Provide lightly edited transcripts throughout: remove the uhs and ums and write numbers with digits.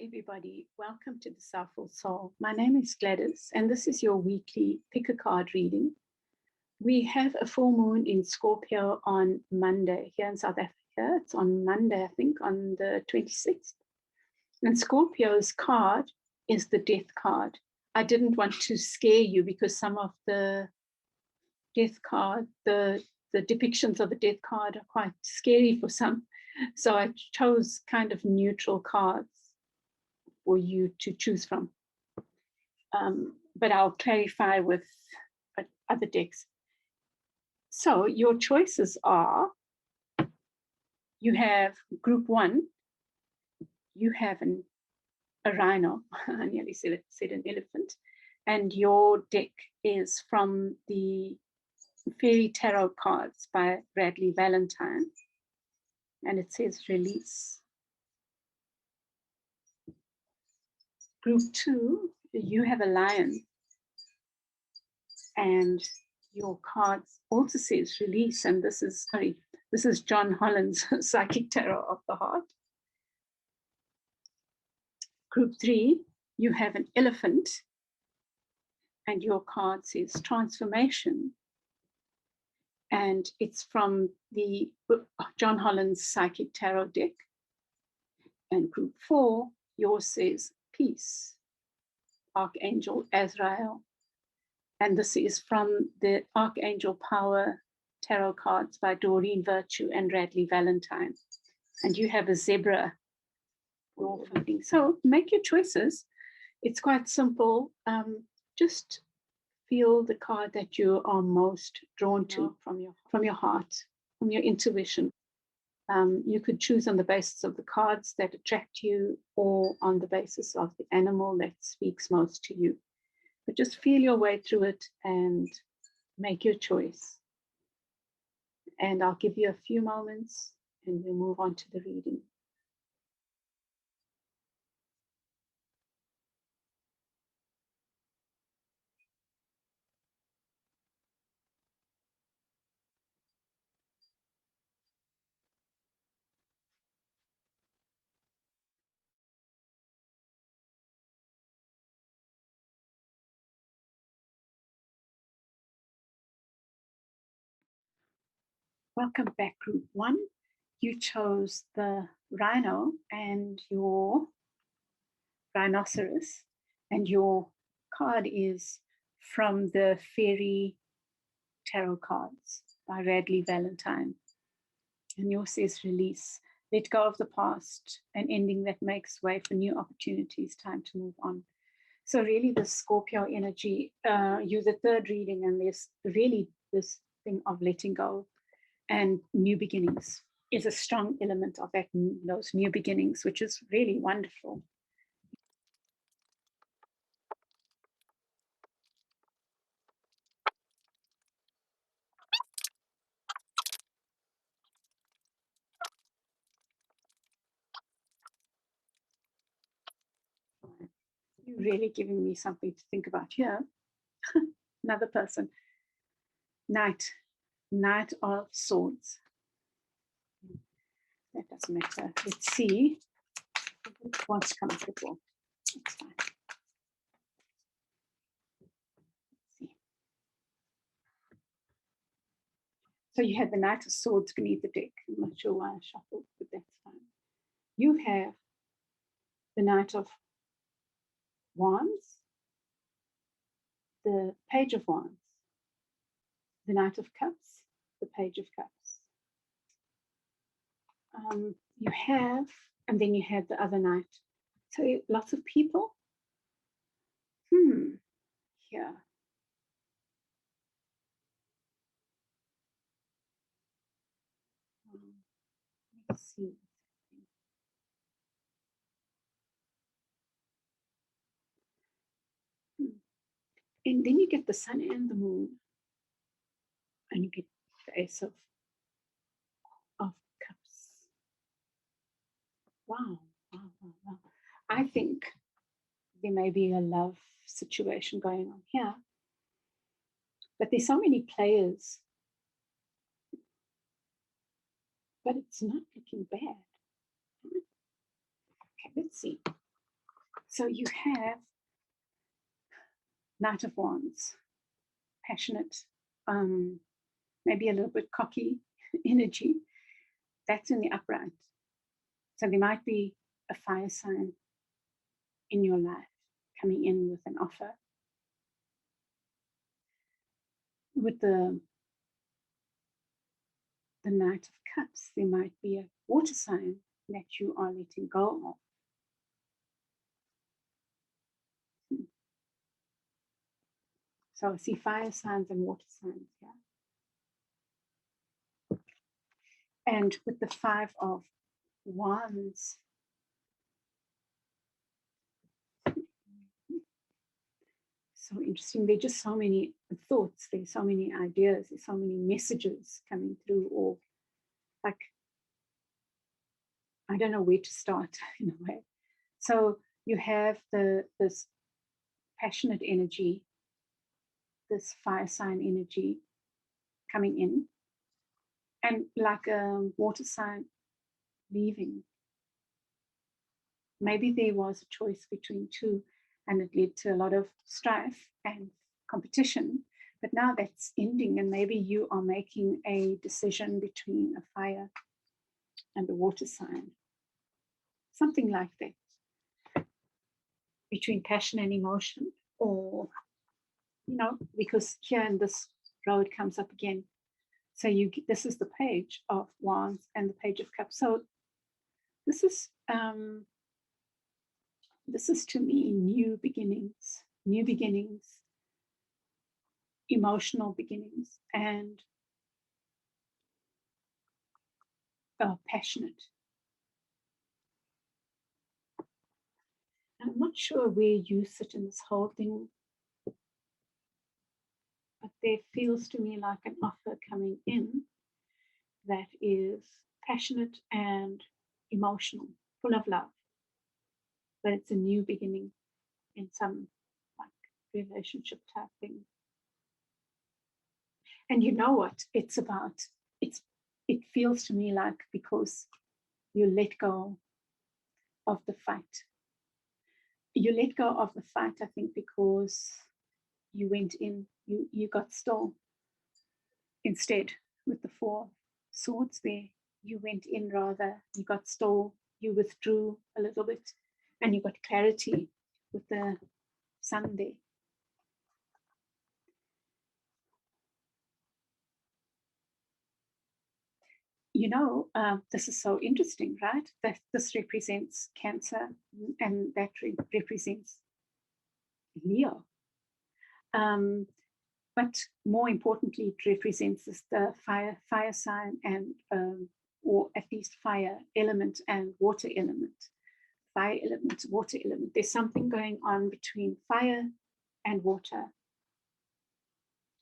everybody. Welcome to the Soulful Soul. My name is Gladys, and this is your weekly pick a card reading. We have a full moon in Scorpio on Monday here in South Africa. It's on Monday, I think, on the 26th. And Scorpio's card is the death card. I didn't want to scare you because some of the death card, the depictions of the death card are quite scary for some. So I chose kind of neutral cards for you to choose from. But I'll clarify with other decks. So your choices are, you have group 1, you have a rhino, I nearly said an elephant, and your deck is from the Fairy Tarot cards by Bradley Valentine, and it says release. Group 2, you have a lion, and your cards also says release, and this is John Holland's Psychic Tarot of the Heart. Group 3, you have an elephant, and your card says transformation, and it's from the John Holland's Psychic Tarot deck. And group 4, yours says peace, Archangel Azrael. And this is from the Archangel Power Tarot cards by Doreen Virtue and Bradley Valentine. And you have a zebra. So make your choices. It's quite simple. Just feel the card that you are most drawn to from your heart, from your intuition. You could choose on the basis of the cards that attract you or on the basis of the animal that speaks most to you. But just feel your way through it and make your choice. And I'll give you a few moments and we'll move on to the reading. Welcome back, group 1. You chose the rhino and your rhinoceros, and your card is from the Fairy Tarot cards by Bradley Valentine. And yours says release, let go of the past, an ending that makes way for new opportunities, time to move on. So really the Scorpio energy, you're the third reading, and there's really this thing of letting go. And new beginnings is a strong element of that, those new beginnings, which is really wonderful. You're really giving me something to think about here. Another person. Knight of Swords. That doesn't matter. Let's see. It wants to come up with all. That's fine. Let's see. So you have the Knight of Swords beneath the deck. I'm not sure why I shuffled, but that's fine. You have the Knight of Wands, the Page of Wands, the Knight of Cups, the Page of Cups. You have, and then you have the other Knight. So lots of people. Here. Let's see. And then you get the sun and the moon, and you get the Ace of Cups. Wow. I think there may be a love situation going on here, but there's so many players, but it's not looking bad. Okay, let's see. So you have Knight of Wands, passionate, maybe a little bit cocky energy. That's in the upright. So there might be a fire sign in your life coming in with an offer. With the Knight of Cups, there might be a water sign that you are letting go of. So I see fire signs and water signs here. And with the Five of Wands, so interesting. There are just so many thoughts, there's so many ideas, there's so many messages coming through, or like, I don't know where to start in a way. So you have this passionate energy, this fire sign energy coming in, and like a water sign leaving. Maybe there was a choice between two and it led to a lot of strife and competition, but now that's ending, and maybe you are making a decision between a fire and a water sign, something like that, between passion and emotion, or, you know, because here in this road comes up again. So this is the Page of Wands and the Page of Cups. So this is to me new beginnings, emotional beginnings, and passionate. I'm not sure where you sit in this whole thing, but there feels to me like an offer coming in that is passionate and emotional, full of love, but it's a new beginning in some like relationship type thing. And you know what it's about? It feels to me like because you let go of the fight. You let go of the fight, I think, because you went in, you got still. Instead, with the Four Swords there, you went in rather, you got still, you withdrew a little bit, and you got clarity with the Sun there. You know, this is so interesting, right? That this represents Cancer and that represents Leo. But more importantly, it represents the fire sign and, or at least fire element and water element. Fire element, water element. There's something going on between fire and water.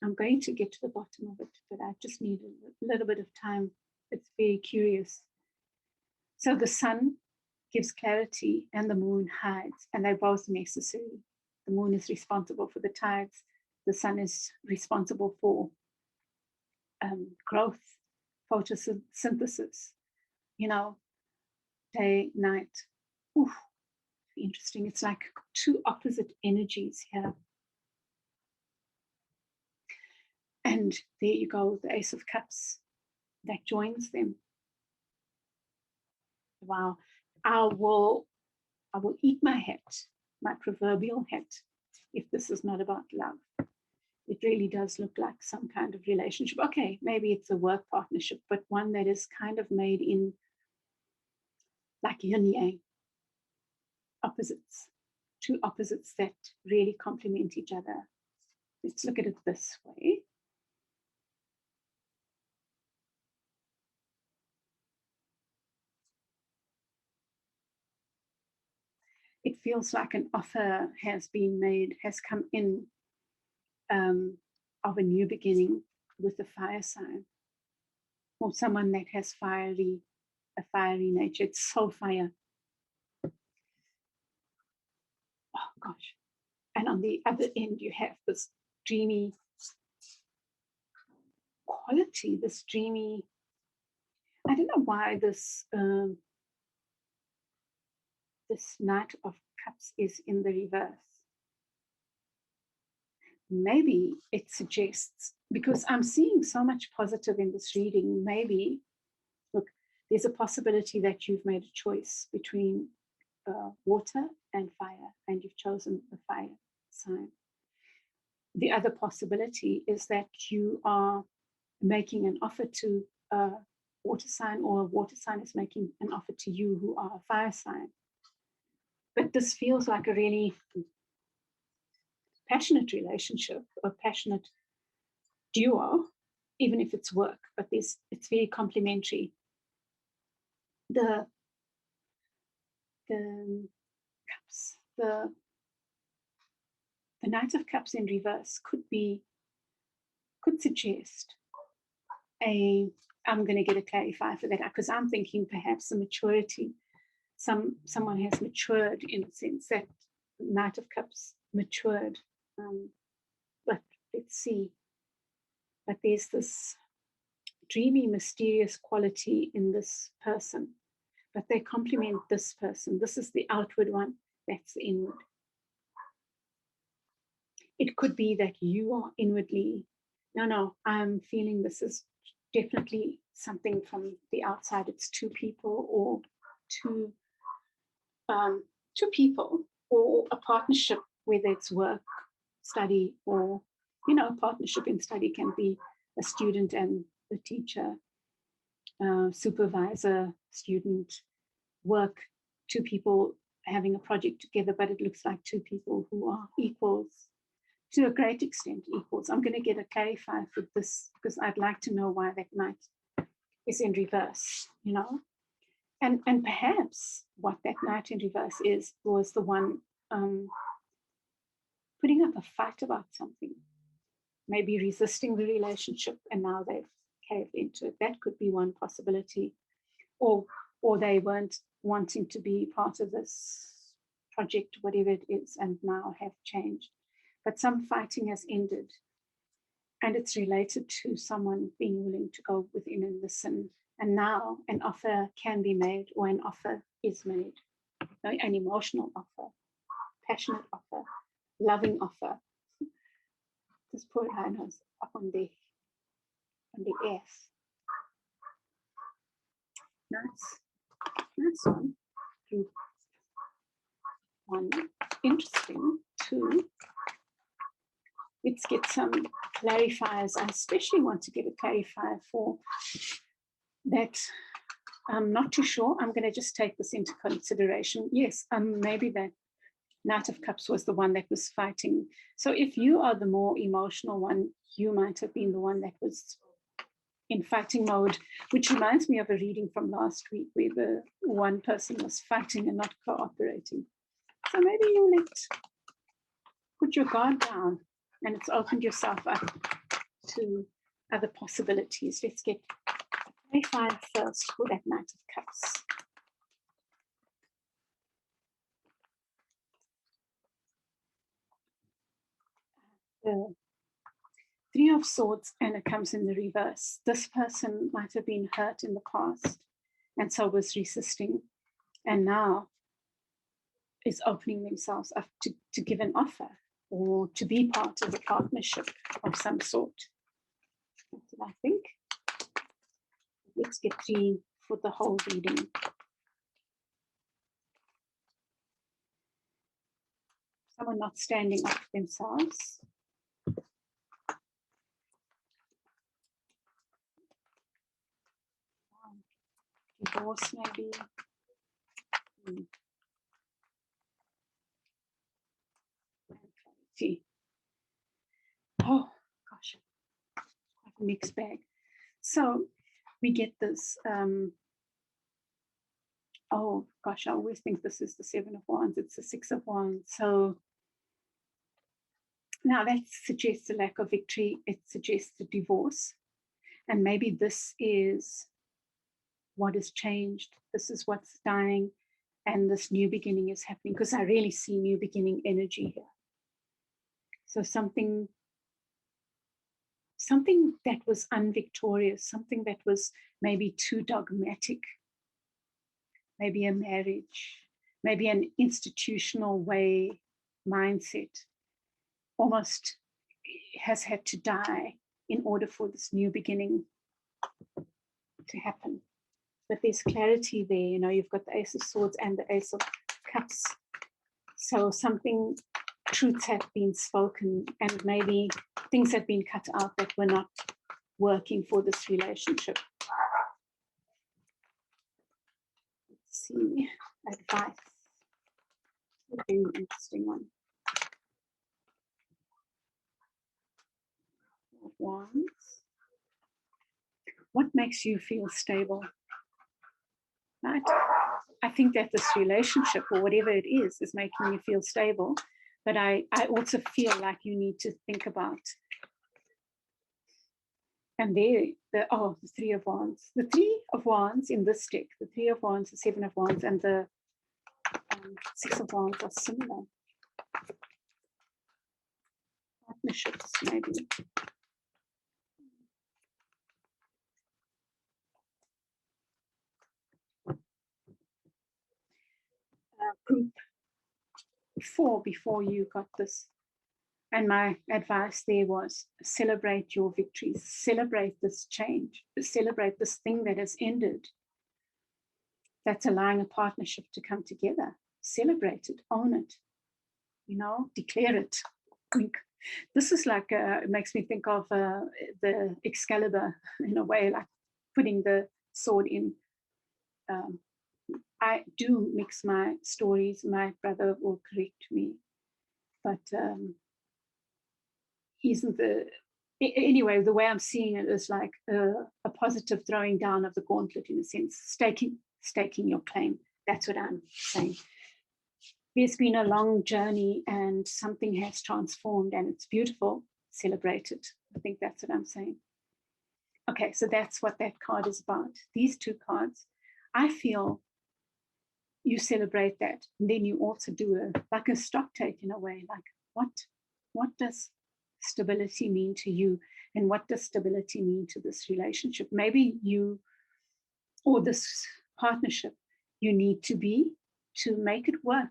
I'm going to get to the bottom of it, but I just need a little bit of time. It's very curious. So the sun gives clarity and the moon hides, and they're both necessary. The moon is responsible for the tides. The sun is responsible for growth, photosynthesis, you know, day, night. Ooh, interesting. It's like two opposite energies here. And there you go, the Ace of Cups that joins them. Wow. I will eat my hat, my proverbial hat, if this is not about love. It really does look like some kind of relationship. Okay, maybe it's a work partnership, but one that is kind of made in like yin yang, opposites, two opposites that really complement each other. Let's look at it this way. It feels like an offer has been made, has come in, of a new beginning with a fire sign, or someone that has a fiery nature. It's so fire. Oh gosh. And on the other end, you have this dreamy quality, this dreamy, I don't know why this this Knight of Cups is in the reverse, maybe it suggests, because I'm seeing so much positive in this reading, maybe, look, there's a possibility that you've made a choice between water and fire, and you've chosen the fire sign. The other possibility is that you are making an offer to a water sign, or a water sign is making an offer to you who are a fire sign. But this feels like a really passionate relationship, a passionate duo, even if it's work, but it's very complementary. The cups, the Knight of Cups in reverse could suggest I'm going to get a clarifier for that, because I'm thinking perhaps the maturity, someone has matured, in a sense that Knight of Cups matured, but let's see. But there's this dreamy, mysterious quality in this person, but they complement this person. This is the outward one, that's the inward. It could be that you are inwardly, no, I'm feeling this is definitely something from the outside. It's two people, or two people, or a partnership, whether it's work, study, or, a partnership in study can be a student and a teacher, supervisor, student, work, two people having a project together, but it looks like two people who are equals, to a great extent equals. I'm going to get a clarifier for this, because I'd like to know why that Knight is in reverse, and perhaps what that Knight in reverse was the one putting up a fight about something, maybe resisting the relationship, and now they've caved into it. That could be one possibility, or they weren't wanting to be part of this project, whatever it is, and now have changed. But some fighting has ended, and it's related to someone being willing to go within and listen. And now an offer can be made, or an offer is made, an emotional offer, passionate offer, loving offer. This poor Rhino's up on the S. Nice one. Group 1. Interesting. 2. Let's get some clarifiers. I especially want to get a clarifier for that. I'm not too sure. I'm going to just take this into consideration. Yes, maybe that Knight of Cups was the one that was fighting. So if you are the more emotional one, you might have been the one that was in fighting mode, which reminds me of a reading from last week where the one person was fighting and not cooperating. So maybe you put your guard down, and it's opened yourself up to other possibilities. Let's get a clarifier first for that Knight of Cups. The 3 of Swords, and it comes in the reverse. This person might have been hurt in the past, and so was resisting, and now is opening themselves up to give an offer, or to be part of a partnership of some sort. What did I think? Let's get 3 for the whole reading. Someone not standing up for themselves. Divorce, maybe. Oh gosh, quite a mixed bag. So we get this. Oh gosh, I always think this is the 7 of Wands. It's the 6 of Wands. So now that suggests a lack of victory. It suggests a divorce, and maybe this is what has changed. This is what's dying, and this new beginning is happening, because I really see new beginning energy here. So something that was unvictorious, something that was maybe too dogmatic, maybe a marriage, maybe an institutional way mindset almost has had to die in order for this new beginning to happen. But there's clarity there, you know, you've got the Ace of Swords and the Ace of Cups. So something, truths have been spoken, and maybe things have been cut out that were not working for this relationship. Let's see, advice. A very interesting one. Wands. What makes you feel stable? Right? I think that this relationship or whatever it is making you feel stable. But I also feel like you need to think about, and there, the Three of Wands. The Three of Wands in this deck, the Three of Wands, the Seven of Wands, and the Six of Wands are similar. Partnerships, maybe. Group 4 before you got this. And my advice there was celebrate your victories, celebrate this change, celebrate this thing that has ended, that's allowing a partnership to come together. Celebrate it, own it, you know, declare it. This is like, it makes me think of the Excalibur in a way, like putting the sword in. I do mix my stories. My brother will correct me, but anyway, the way I'm seeing it is like a positive throwing down of the gauntlet, in a sense, staking your claim. That's what I'm saying. There's been a long journey and something has transformed and it's beautiful. Celebrate it. I think that's what I'm saying. Okay, so that's what that card is about. These two cards, I feel you celebrate that. And then you also do like a stock take in a way, like what does stability mean to you? And what does stability mean to this relationship? Maybe you, or this partnership, you need to make it work.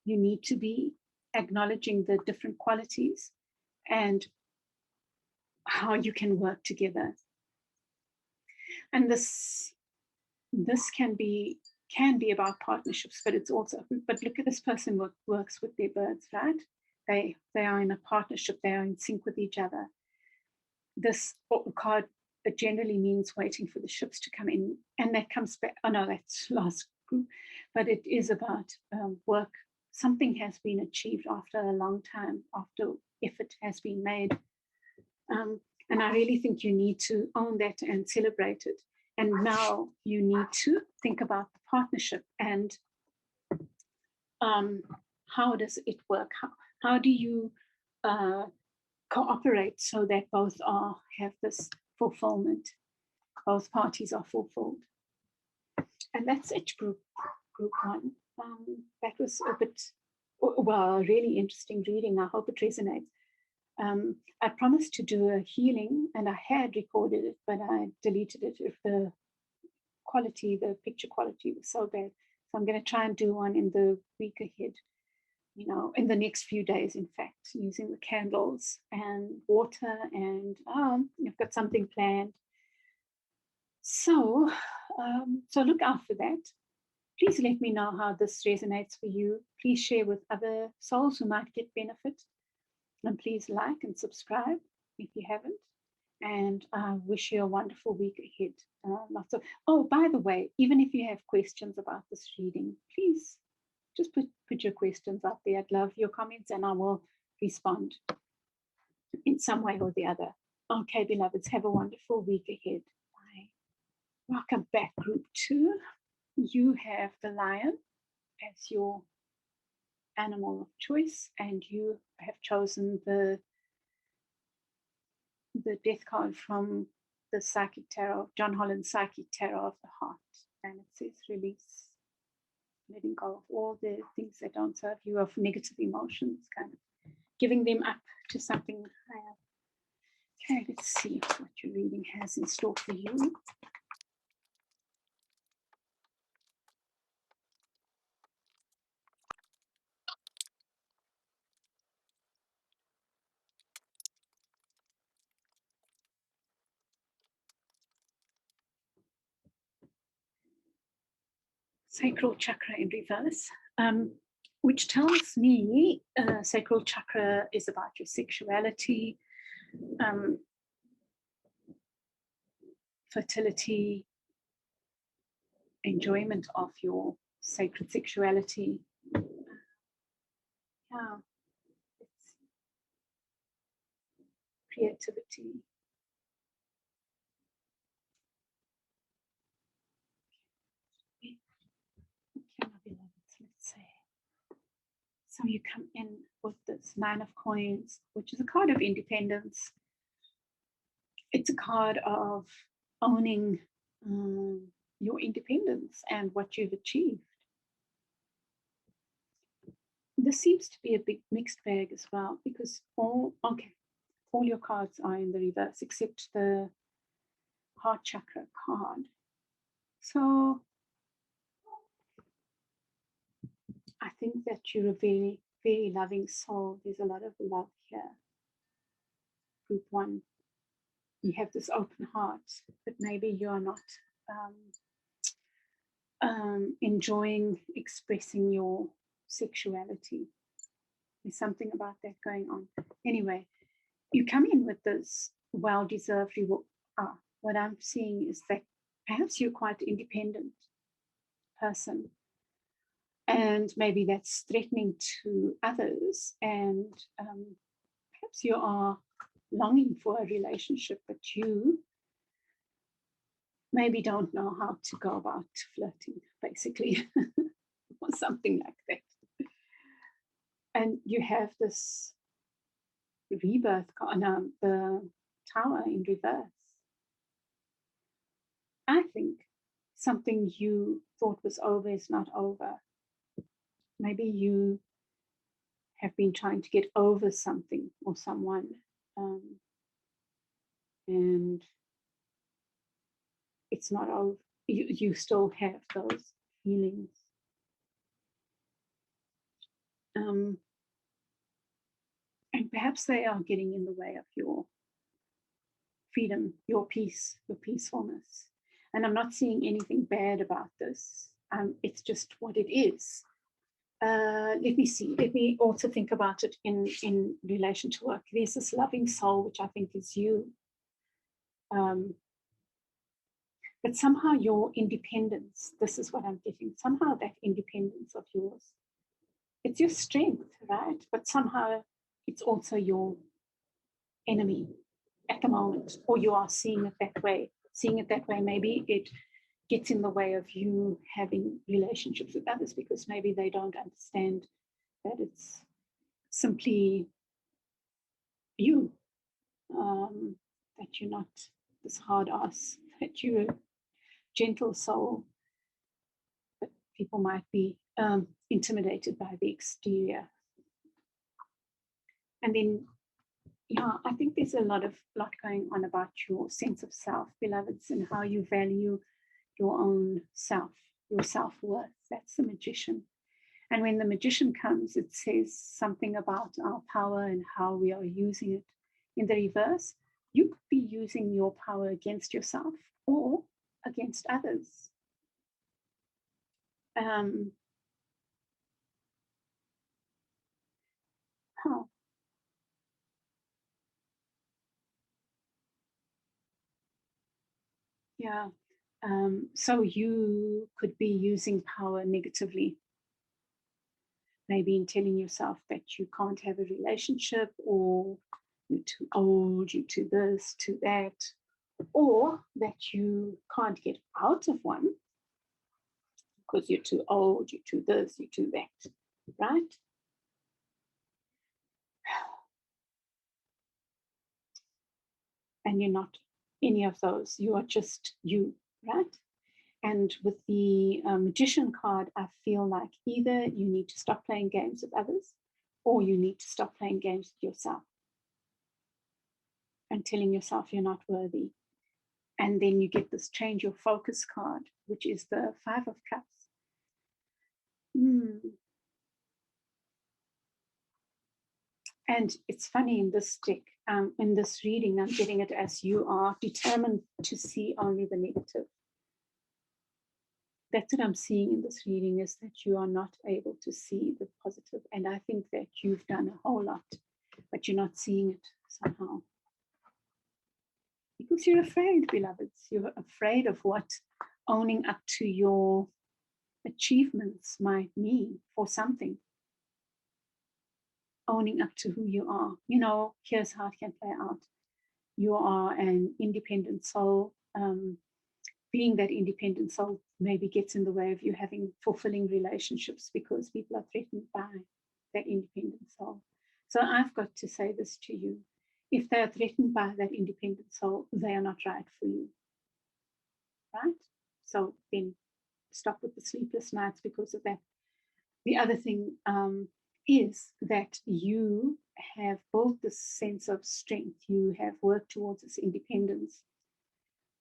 You need to be acknowledging the different qualities and how you can work together. And this can be about partnerships, but it's also, but look at this person who works with their birds, right? They are in a partnership, they are in sync with each other. This card, it generally means waiting for the ships to come in, and that comes back, oh no, that's last group, but it is about work. Something has been achieved after a long time, after effort has been made. And I really think you need to own that and celebrate it. And now you need to think about the partnership and how does it work? How do you cooperate so that both have this fulfillment? Both parties are fulfilled. And that's it, group one. That was a bit, well, really interesting reading. I hope it resonates. I promised to do a healing and I had recorded it, but I deleted it if the picture quality was so bad. So I'm going to try and do one in the week ahead, you know, in the next few days, in fact, using the candles and water, and I've got something planned. So look out for that. Please let me know how this resonates for you. Please share with other souls who might get benefit. And please like and subscribe if you haven't. And I wish you a wonderful week ahead. By the way, even if you have questions about this reading, please just put your questions up there. I'd love your comments and I will respond in some way or the other. Okay, beloveds, have a wonderful week ahead. Bye. Welcome back, group 2. You have the lion as your animal of choice, and you have chosen the death card from the Psychic Tarot, John Holland's Psychic Tarot of the Heart, and it says release, letting go of all the things that don't serve you, of negative emotions, kind of giving them up to something higher. Okay, let's see what your reading has in store for you. Sacral chakra in reverse, which tells me sacral chakra is about your sexuality, fertility, enjoyment of your sacred sexuality. Yeah, it's creativity. Okay, my beloveds, let's say. So you come in with this Nine of Coins, which is a card of independence. It's a card of owning your independence and what you've achieved. This seems to be a big mixed bag as well, because all your cards are in the reverse except the heart chakra card. So I think that you're a very, very loving soul. There's a lot of love here. Group 1, you have this open heart, but maybe you're not enjoying expressing your sexuality. There's something about that going on. Anyway, you come in with this well-deserved reward. What I'm seeing is that perhaps you're quite an independent person, and maybe that's threatening to others, and perhaps you are longing for a relationship, but you maybe don't know how to go about flirting, basically, or something like that. And you have this rebirth, the Tower in reverse. I think something you thought was over is not over. Maybe you have been trying to get over something or someone, and it's not over. You still have those feelings. And perhaps they are getting in the way of your freedom, your peace, your peacefulness. And I'm not seeing anything bad about this. It's just what it is. Let me see. Let me also think about it in relation to work. There's this loving soul, which I think is you. But somehow your independence, this is what I'm getting, somehow that independence of yours, it's your strength, right? But somehow it's also your enemy at the moment, or you are seeing it that way. Seeing it that way, maybe it gets in the way of you having relationships with others, because maybe they don't understand that it's simply you, that you're not this hard ass, that you're a gentle soul, but people might be intimidated by the exterior. And then, yeah, I think there's a lot going on about your sense of self, beloveds, and how you value your own self, your self-worth. That's the Magician. And when the Magician comes, it says something about our power and how we are using it. In the reverse, you could be using your power against yourself or against others. Yeah. So you could be using power negatively, maybe in telling yourself that you can't have a relationship, or you're too old, you're too this, too that, or that you can't get out of one because you're too old, you're too this, you're too that, right? And you're not any of those. You are just you, right? And with the Magician card, I feel like either you need to stop playing games with others, or you need to stop playing games with yourself and telling yourself you're not worthy. And then you get this change your focus card, which is the Five of Cups. And it's funny, in this deck, in this reading, I'm getting it as you are determined to see only the negative. That's what I'm seeing in this reading, is that you are not able to see the positive. And I think that you've done a whole lot, but you're not seeing it somehow. Because you're afraid, beloveds. You're afraid of what owning up to your achievements might mean for something. Owning up to who you are. You know, here's how it can play out. You are an independent soul. Being that independent soul maybe gets in the way of you having fulfilling relationships because people are threatened by that independent soul. So I've got to say this to you. If they are threatened by that independent soul, they are not right for you. Right? So then stop with the sleepless nights because of that. The other thing is that you have built this sense of strength. You have worked towards this independence.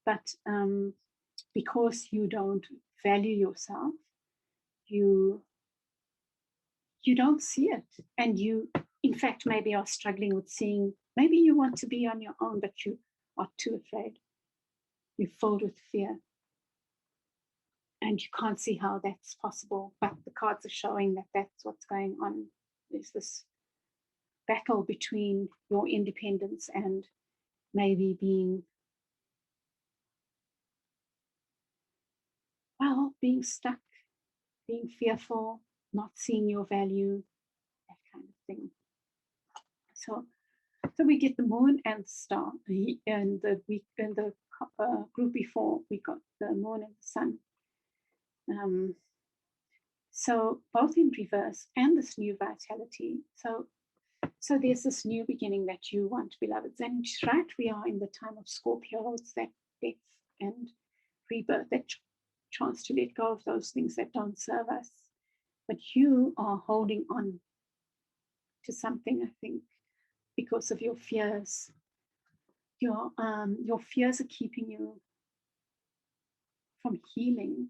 But because you don't value yourself, you don't see it. And you, in fact, maybe are struggling with seeing, maybe you want to be on your own, but you are too afraid. You're filled with fear. And you can't see how that's possible. But the cards are showing that that's what's going on. There's this battle between your independence and maybe being, well, being stuck, being fearful, not seeing your value, that kind of thing. So we get the moon and the star. And the week in the group before, we got the moon and the sun. So both in reverse and this new vitality. So there's this new beginning that you want, beloveds. And right, we are in the time of Scorpio. It's that death and rebirth, that chance to let go of those things that don't serve us. But you are holding on to something, I think, because of your fears. Your fears are keeping you from healing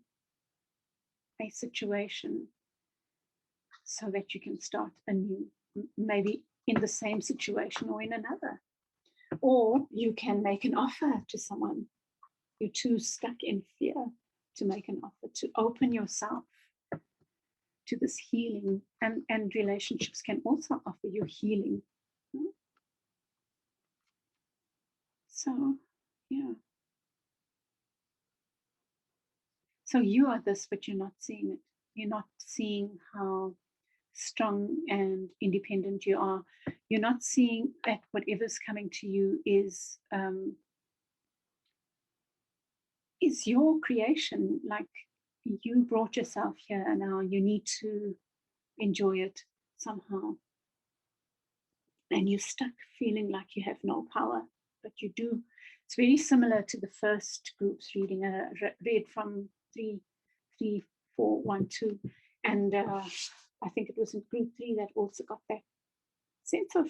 a situation so that you can start anew, maybe in the same situation or in another. Or you can make an offer to someone. You're too stuck in fear to make an offer, to open yourself to this healing. And relationships can also offer you healing. So, yeah. So you are this, but you're not seeing it. You're not seeing how strong and independent you are. You're not seeing that whatever's coming to you is your creation. Like, you brought yourself here, and now you need to enjoy it somehow. And you're stuck feeling like you have no power, but you do. It's very similar to the first group's reading. I read from 3, 4, 1, 2. And I think it was in group 3 that also got that sense of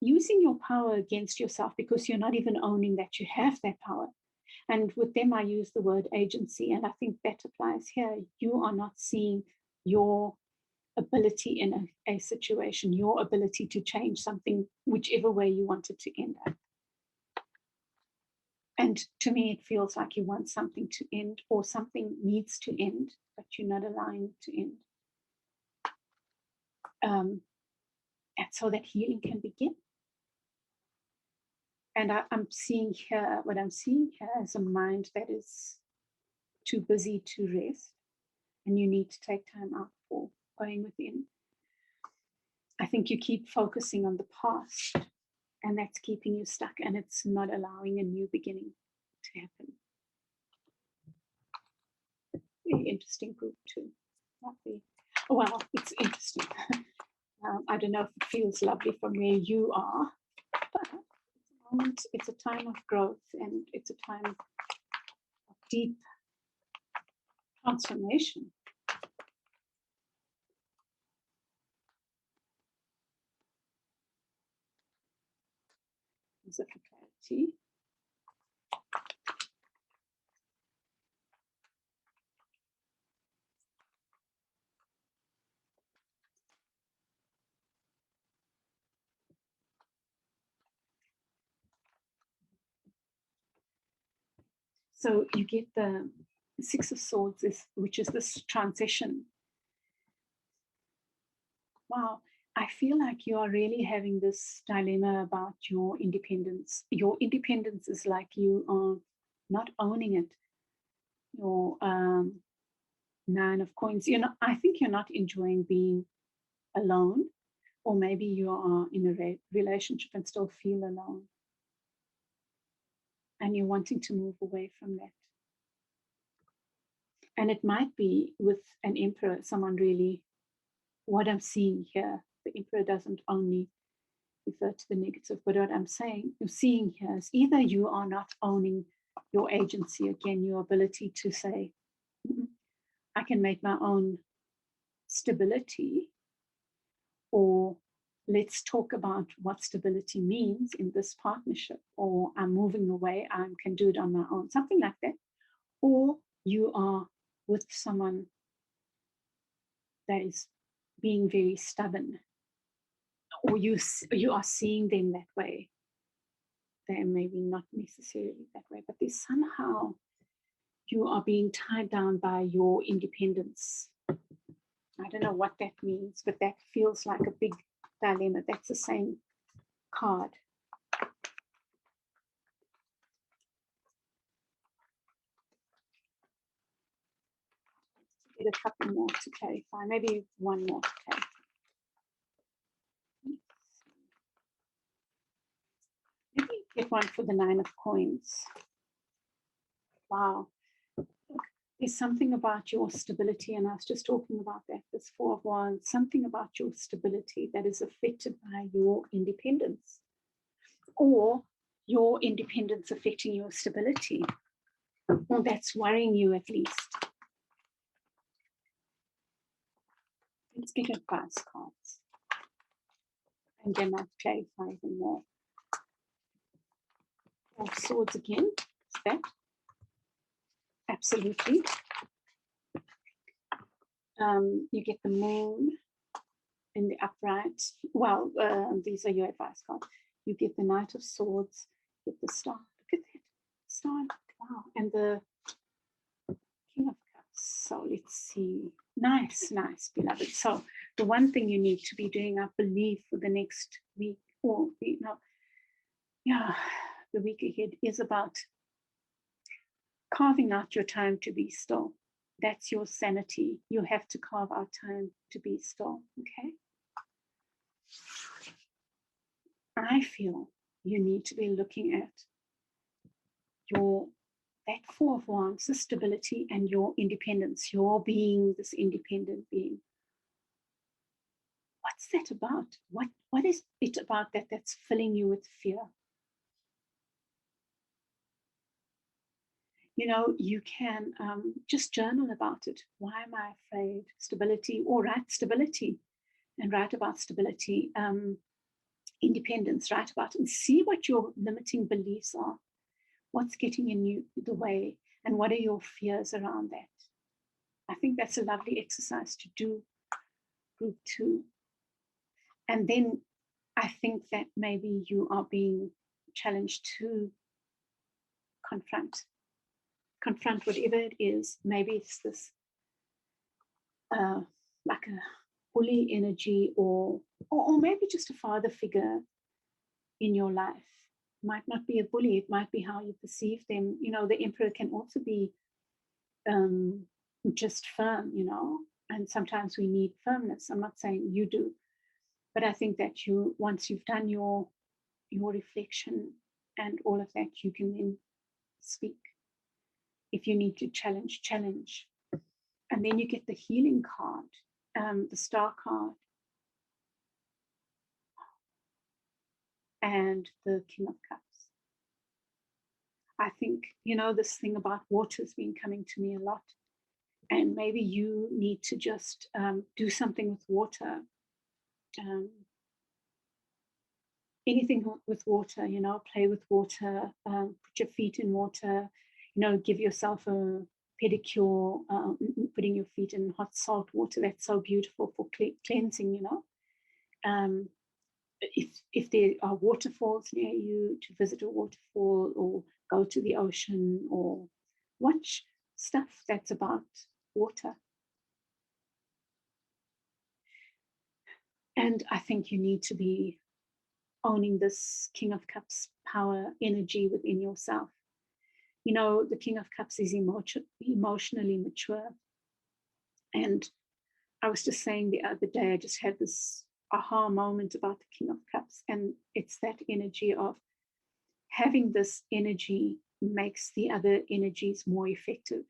using your power against yourself because you're not even owning that you have that power. And with them, I use the word agency. And I think that applies here. You are not seeing your ability in a situation, your ability to change something, whichever way you want it to end up. And to me, it feels like you want something to end, or something needs to end, but you're not allowing it to end. And so that healing can begin. And I'm seeing here, what I'm seeing here is a mind that is too busy to rest, and you need to take time out for going within. I think you keep focusing on the past, and that's keeping you stuck, and it's not allowing a new beginning to happen. Very interesting group too. Lovely. Well, it's interesting. I don't know if it feels lovely from where you are, but it's a time of growth, and it's a time of deep transformation. Is it for clarity? So you get the Six of Swords, which is this transition. Wow, I feel like you are really having this dilemma about your independence. Your independence is like you are not owning it. Your Nine of Coins. I think you're not enjoying being alone, or maybe you are in a relationship and still feel alone, and you're wanting to move away from that. And it might be with an Emperor, someone really, what I'm seeing here, the Emperor doesn't only refer to the negative, but what I'm seeing here is either you are not owning your agency, again, your ability to say, I can make my own stability, or let's talk about what stability means in this partnership, or I'm moving away, I can do it on my own, something like that. Or you are with someone that is being very stubborn, or you are seeing them that way. They're maybe not necessarily that way, but there's somehow you are being tied down by your independence. I don't know what that means, but that feels like a big dilemma. That's the same card. Get a couple more to clarify, maybe one more to clarify. Maybe get one for the Nine of Coins. Wow. Look, there's something about your stability, and I was just talking about that, this Four of Wands, something about your stability that is affected by your independence, or your independence affecting your stability. Well, that's worrying you at least. Let's get advice cards. And then I'll clarify even more. Four of Swords again. Is that? Absolutely. You get the Moon in the upright. Well, these are your advice cards. You get the Knight of Swords, you get the Star. Look at that. Star. Wow. And the King of Cups. So let's see. Nice, nice, beloved. So the one thing you need to be doing, I believe, for the next week, or the week ahead, is about carving out your time to be still. That's your sanity. You have to carve out time to be still. Okay. I feel you need to be looking at that Four of Wands, the stability, and your independence, your being this independent being. What's that about? What is it about that's filling you with fear? You can just journal about it. Why am I afraid? Stability, or write stability and write about stability. Independence, write about it, and see what your limiting beliefs are. What's getting in the way, and what are your fears around that? I think that's a lovely exercise to do, group 2. And then I think that maybe you are being challenged to confront whatever it is. Maybe it's this like a bully energy, or maybe just a father figure in your life. It might not be a bully, it might be how you perceive them. The Emperor can also be just firm, and sometimes we need firmness. I'm not saying you do, but I think that once you've done your reflection and all of that, you can then speak. If you need to challenge. And then you get the healing card, the Star card, and the King of Cups. I think, this thing about water has been coming to me a lot. And maybe you need to just do something with water. Anything with water, play with water, put your feet in water, give yourself a pedicure, putting your feet in hot salt water. That's so beautiful for cleansing, If there are waterfalls near you, to visit a waterfall, or go to the ocean, or watch stuff that's about water. And I think you need to be owning this King of Cups power energy within yourself. You know, the King of Cups is emotionally mature. And I was just saying the other day, I just had this aha moment about the King of Cups. And it's that energy of having this energy makes the other energies more effective.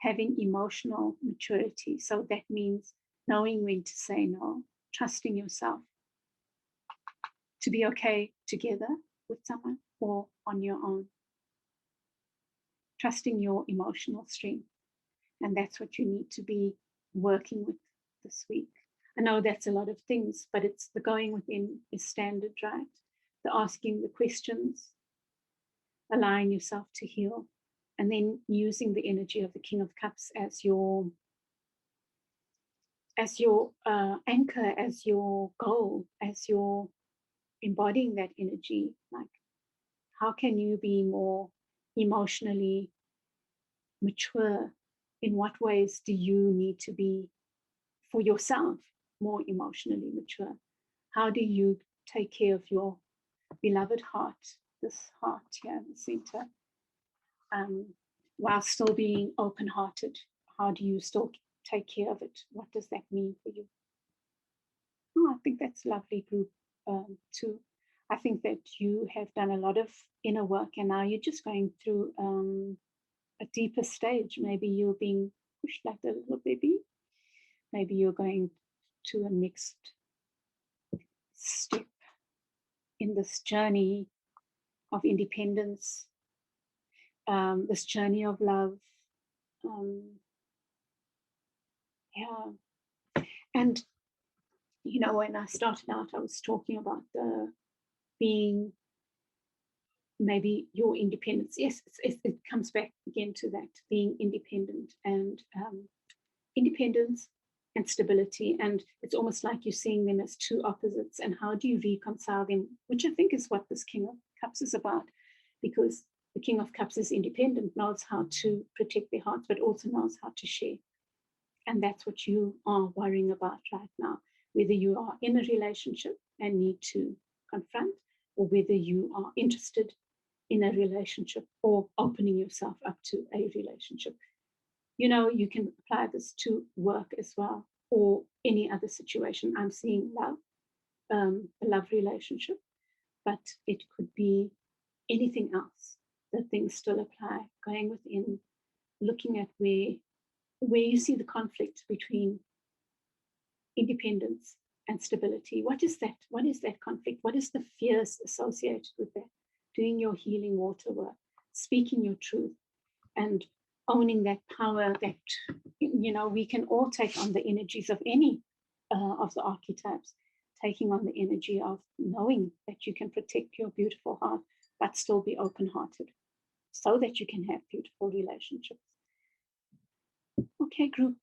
Having emotional maturity. So that means knowing when to say no, trusting yourself to be okay together with someone or on your own. Trusting your emotional strength. And that's what you need to be working with this week. I know that's a lot of things, but it's the going within is standard, right? The asking the questions, allowing yourself to heal, and then using the energy of the King of Cups as your anchor, as your goal, as your embodying that energy. Like, how can you be more emotionally mature? In what ways do you need to be for yourself more emotionally mature? How do you take care of your beloved heart, this heart here in the center, while still being open-hearted? How do you still take care of it? What does that mean for you? Oh, I think that's a lovely group too. I think that you have done a lot of inner work, and now you're just going through a deeper stage. Maybe you're being pushed like a little baby. Maybe you're going to a next step in this journey of independence, this journey of love. Yeah. And, you know, when I started out, I was talking about being maybe your independence. Yes, it comes back again to that, being independent and independence and stability. And it's almost like you're seeing them as two opposites. And how do you reconcile them? Which I think is what this King of Cups is about, because the King of Cups is independent, knows how to protect their hearts, but also knows how to share. And that's what you are worrying about right now, whether you are in a relationship and need to confront, or whether you are interested in a relationship or opening yourself up to a relationship. You know, you can apply this to work as well, or any other situation. I'm seeing love, a love relationship, but it could be anything else. The things still apply. Going within, looking at where you see the conflict between independence and stability. What is that? What is that conflict? What is the fears associated with that? Doing your healing water work, speaking your truth, and owning that power that, you know, we can all take on the energies of any of the archetypes, taking on the energy of knowing that you can protect your beautiful heart, but still be open-hearted so that you can have beautiful relationships. Okay, group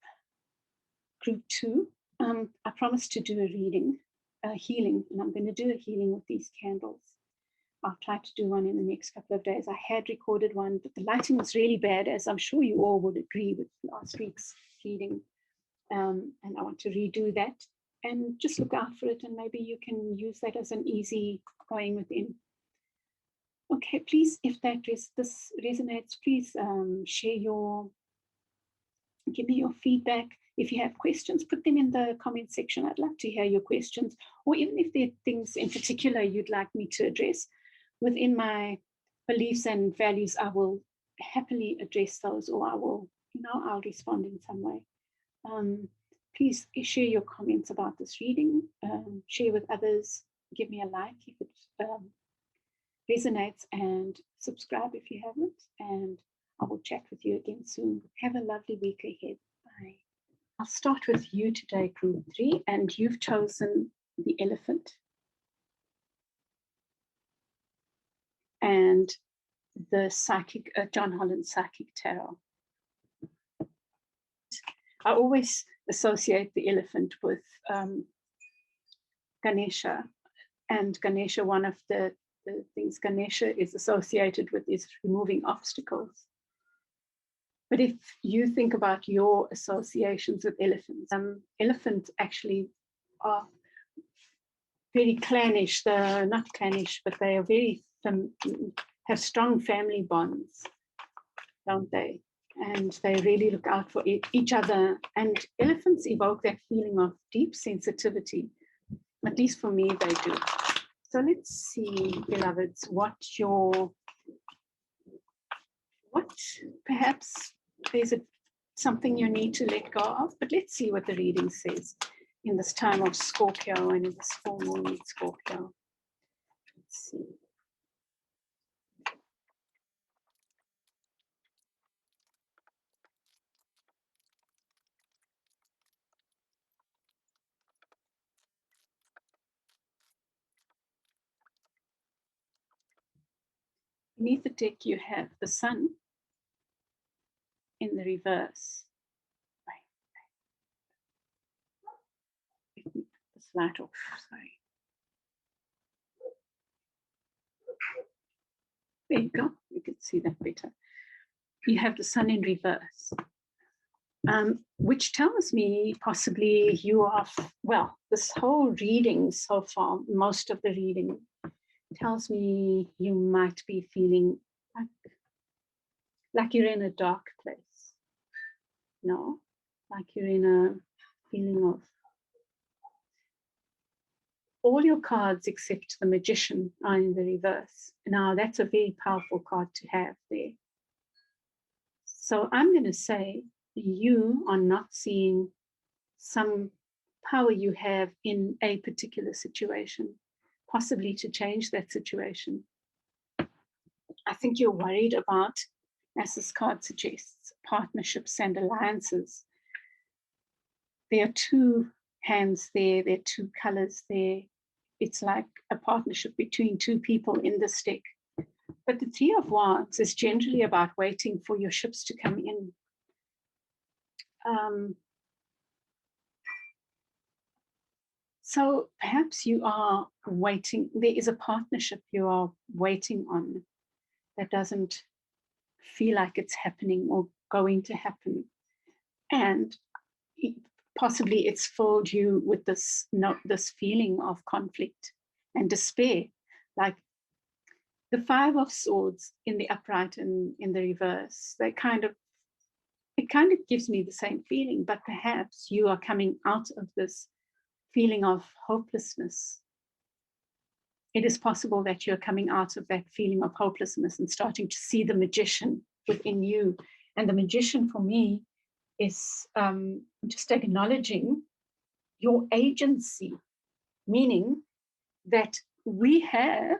2. I promised to do a reading, a healing, and I'm going to do a healing with these candles. I'll try to do one in the next couple of days. I had recorded one, but the lighting was really bad, as I'm sure you all would agree with last week's reading. And I want to redo that and just look out for it, and maybe you can use that as an easy going within. Okay, please, if this resonates, please give me your feedback. If you have questions, put them in the comment section. I'd love to hear your questions, or even if there are things in particular you'd like me to address. Within my beliefs and values, I will happily address those, or I'll respond in some way. Please share your comments about this reading, share with others, give me a like if it resonates, and subscribe if you haven't, and I will chat with you again soon. Have a lovely week ahead. Bye. I'll start with you today, group 3, and you've chosen the elephant and the psychic, John Holland Psychic Tarot. I always associate the elephant with Ganesha, and Ganesha, one of the things Ganesha is associated with is removing obstacles. But if you think about your associations with elephants, elephants actually are very clannish. They're not clannish, but they are very have strong family bonds, don't they? And they really look out for each other. And elephants evoke that feeling of deep sensitivity. At least for me, they do. So let's see, beloveds, what perhaps there's something you need to let go of, but let's see what the reading says in this time of Scorpio and in this full moon in Scorpio. Let's see. Beneath the deck, you have the sun in the reverse. Let me put this light off, sorry. There you go, you can see that better. You have the sun in reverse, which tells me possibly you are, well, this whole reading so far, most of the reading tells me you might be feeling like you're in a dark place. No, like you're in a feeling of all your cards except the Magician are in the reverse. Now, that's a very powerful card to have there. So I'm going to say you are not seeing some power you have in a particular situation, possibly to change that situation. I think you're worried about, as this card suggests, partnerships and alliances. There are two hands there, there are two colors there. It's like a partnership between two people in this deck. But the Three of Wands is generally about waiting for your ships to come in. So perhaps you are waiting, there is a partnership you are waiting on that doesn't feel like it's happening or going to happen. And possibly it's filled you with this feeling of conflict and despair. Like the Five of Swords in the upright and in the reverse, it kind of gives me the same feeling, but perhaps you are coming out of this feeling of hopelessness. It is possible that you're coming out of that feeling of hopelessness and starting to see the Magician within you. And the Magician for me is just acknowledging your agency, meaning that we have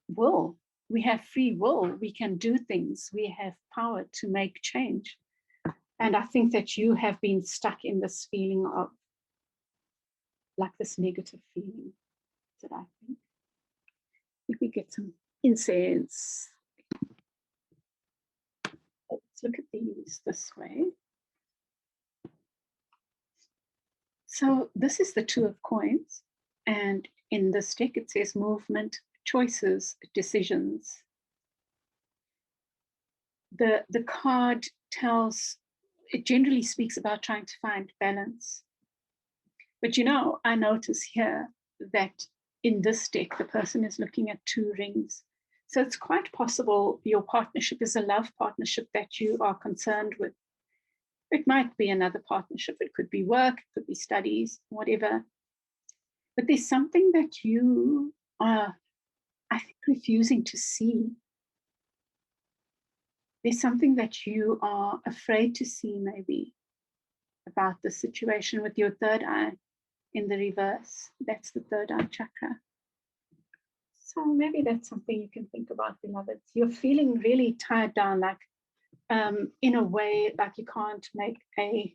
will, we have free will, we can do things, we have power to make change. And I think that you have been stuck in this feeling of like this negative feeling, that I think. If we get some incense, let's look at these this way. So this is the Two of Coins, and in this deck it says movement, choices, decisions. The card tells, it generally speaks about trying to find balance. But you know, I notice here that in this deck, the person is looking at two rings. So it's quite possible your partnership is a love partnership that you are concerned with. It might be another partnership. It could be work, it could be studies, whatever. But there's something that you are, I think, refusing to see. There's something that you are afraid to see, maybe, about the situation with your third eye in the reverse. That's the third eye chakra. So maybe that's something you can think about, beloveds. You're feeling really tied down, like in a way, like you can't make a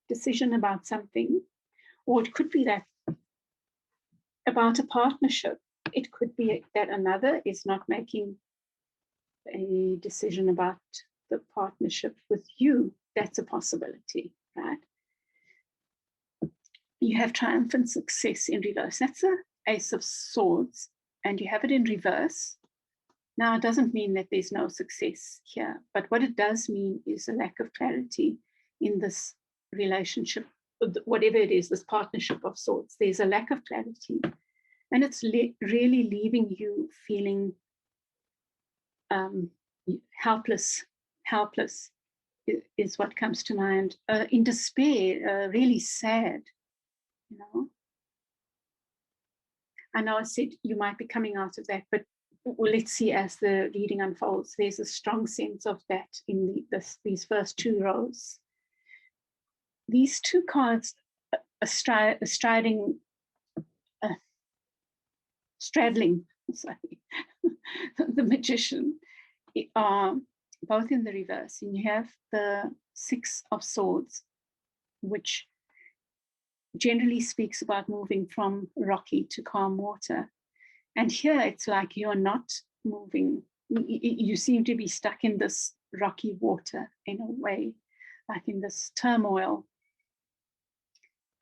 decision about something. Or it could be that about a partnership. It could be that another is not making a decision about the partnership with you. That's a possibility, right? You have triumphant success in reverse. That's the Ace of Swords, and you have it in reverse. Now, it doesn't mean that there's no success here, but what it does mean is a lack of clarity in this relationship, whatever it is, this partnership of sorts. There's a lack of clarity, and it's really leaving you feeling helpless. Helpless is what comes to mind. In despair, really sad, you know. I know I said you might be coming out of that, but well, let's see as the reading unfolds. There's a strong sense of that in these first two rows. These two cards are straddling, sorry, the Magician, are both in the reverse. And you have the Six of Swords, which generally speaks about moving from rocky to calm water. And here it's like you're not moving. You seem to be stuck in this rocky water in a way, like in this turmoil.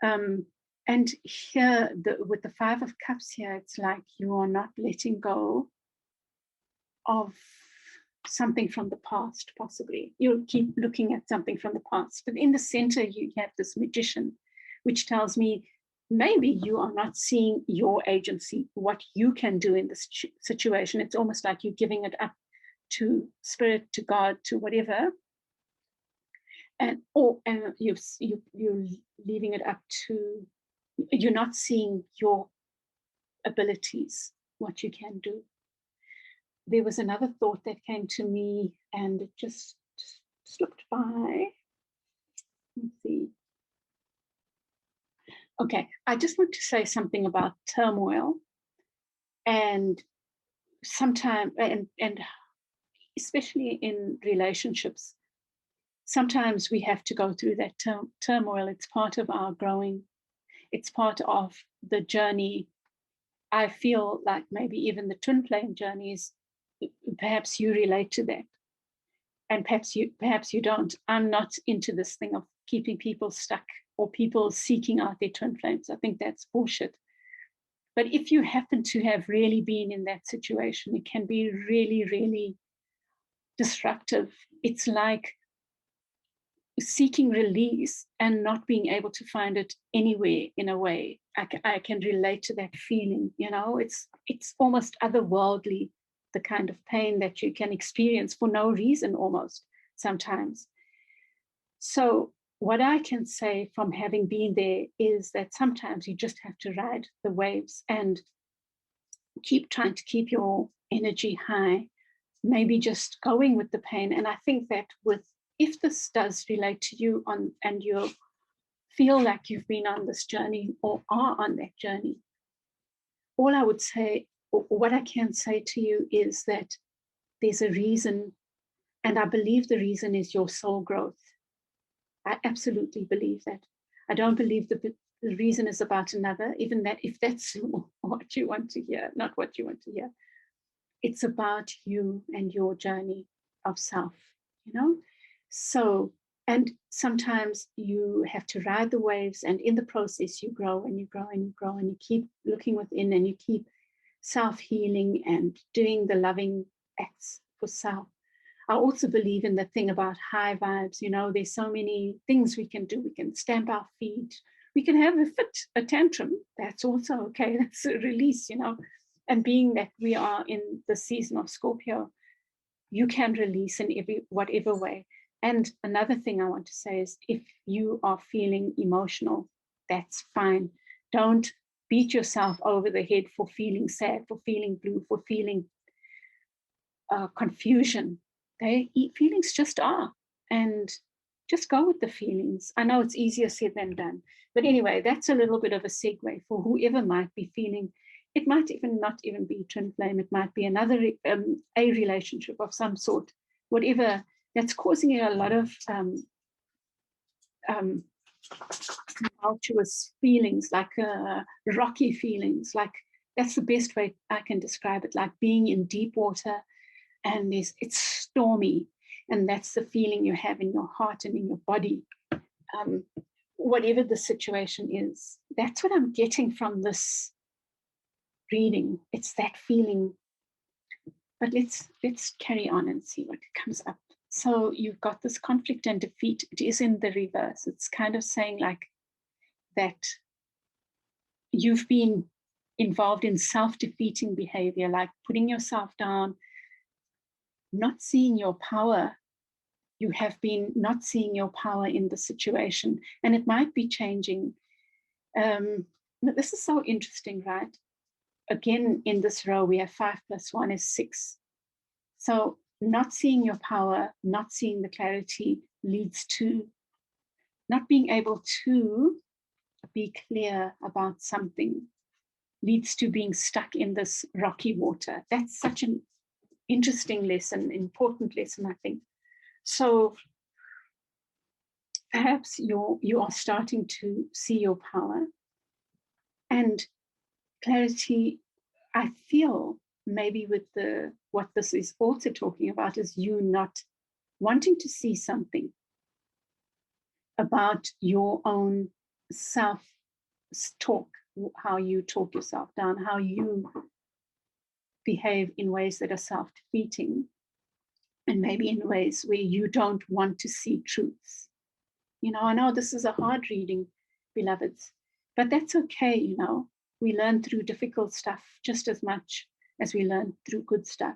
And here, with the Five of Cups here, it's like you are not letting go of something from the past, possibly. You'll keep looking at something from the past. But in the center, you have this Magician, which tells me maybe you are not seeing your agency, what you can do in this situation. It's almost like you're giving it up to spirit, to God, to whatever. And you're leaving it up to, you're not seeing your abilities, what you can do. There was another thought that came to me and it just slipped by. Let's see. Okay, I just want to say something about turmoil, and sometimes, and especially in relationships, sometimes we have to go through that turmoil. It's part of our growing. It's part of the journey. I feel like maybe even the twin flame journeys, perhaps you relate to that, and perhaps you don't. I'm not into this thing of keeping people stuck or people seeking out their twin flames. I think that's bullshit. But if you happen to have really been in that situation, it can be really, really disruptive. It's like seeking release and not being able to find it anywhere. In a way, I can relate to that feeling. You know, it's almost otherworldly, the kind of pain that you can experience for no reason almost sometimes. So what I can say from having been there is that sometimes you just have to ride the waves and keep trying to keep your energy high, maybe just going with the pain. And I think that if this does relate to you and you feel like you've been on this journey or are on that journey, all I would say, or what I can say to you is that there's a reason, and I believe the reason is your soul growth. I absolutely believe that. I don't believe the reason is about another, even that if that's what you want to hear, not what you want to hear. It's about you and your journey of self, you know? So, and sometimes you have to ride the waves, and in the process you grow and you grow and you grow and you keep looking within and you keep self-healing and doing the loving acts for self. I also believe in the thing about high vibes. You know, there's so many things we can do. We can stamp our feet. We can have a fit, a tantrum. That's also okay. That's a release, you know. And being that we are in the season of Scorpio, you can release in whatever way. And another thing I want to say is if you are feeling emotional, that's fine. Don't beat yourself over the head for feeling sad, for feeling blue, for feeling confusion. Feelings just are, and just go with the feelings. I know it's easier said than done, but anyway, that's a little bit of a segue for whoever might be feeling. It might even not even be twin flame. It might be another a relationship of some sort, whatever that's causing you a lot of tumultuous feelings, like rocky feelings. Like that's the best way I can describe it. Like being in deep water. And it's stormy, and that's the feeling you have in your heart and in your body. Whatever the situation is, that's what I'm getting from this reading. It's that feeling. But let's carry on and see what comes up. So you've got this conflict and defeat. It is in the reverse. It's kind of saying like that you've been involved in self-defeating behavior, like putting yourself down, not seeing your power. You have been not seeing your power in the situation, and it might be changing. This is so interesting, right? Again, in this row, we have 5 + 1 is 6. So not seeing your power, not seeing the clarity leads to not being able to be clear about something, leads to being stuck in this rocky water. That's such an interesting lesson, important lesson, I think. So perhaps you are starting to see your power and clarity. I feel maybe with what this is also talking about is you not wanting to see something about your own self-talk, how you talk yourself down, how you behave in ways that are self-defeating, and maybe in ways where you don't want to see truths. I know this is a hard reading, beloveds, but that's okay. We learn through difficult stuff just as much as we learn through good stuff.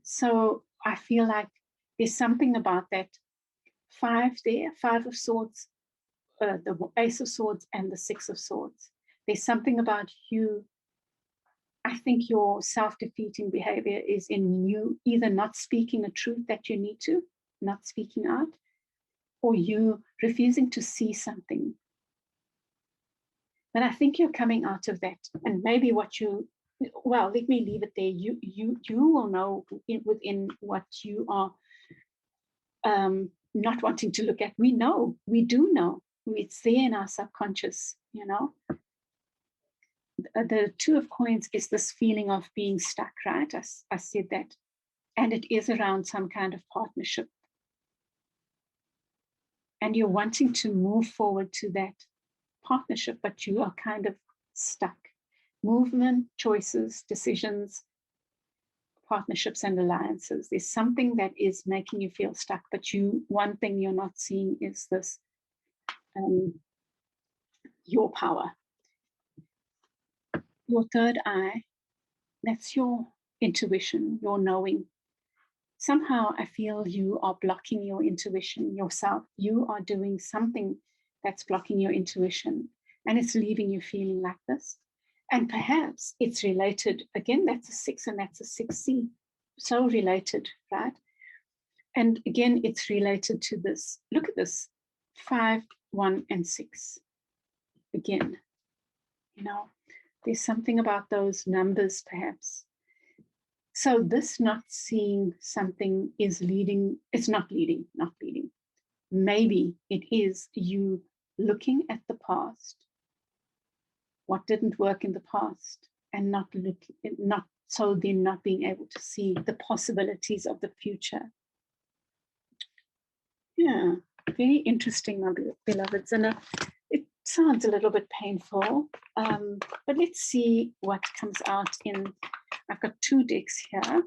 So I feel like there's something about that 5 there, 5 of Swords, the Ace of Swords and the 6 of Swords. There's something about you. I think your self-defeating behavior is in you either not speaking a truth that you need to, not speaking out, or you refusing to see something. But I think you're coming out of that. And maybe let me leave it there. You will know within what you are not wanting to look at. We do know. It's there in our subconscious, The 2 of Coins is this feeling of being stuck, right? I said that. And it is around some kind of partnership. And you're wanting to move forward to that partnership, but you are kind of stuck. Movement, choices, decisions, partnerships, and alliances. There's something that is making you feel stuck, but one thing you're not seeing is this, your power. Your third eye, that's your intuition, your knowing. Somehow I feel you are blocking your intuition yourself. You are doing something that's blocking your intuition, and it's leaving you feeling like this. And perhaps it's related, again, that's a 6 and that's a 6C. So related, right? And again, it's related to this. Look at this, 5, 1, and 6. Again, there's something about those numbers, perhaps. So this not seeing something is leading, it's not leading. Maybe it is you looking at the past, what didn't work in the past, and not being able to see the possibilities of the future. Yeah, very interesting, my beloveds. And it sounds a little bit painful, but let's see what comes out in. I've got 2 decks here,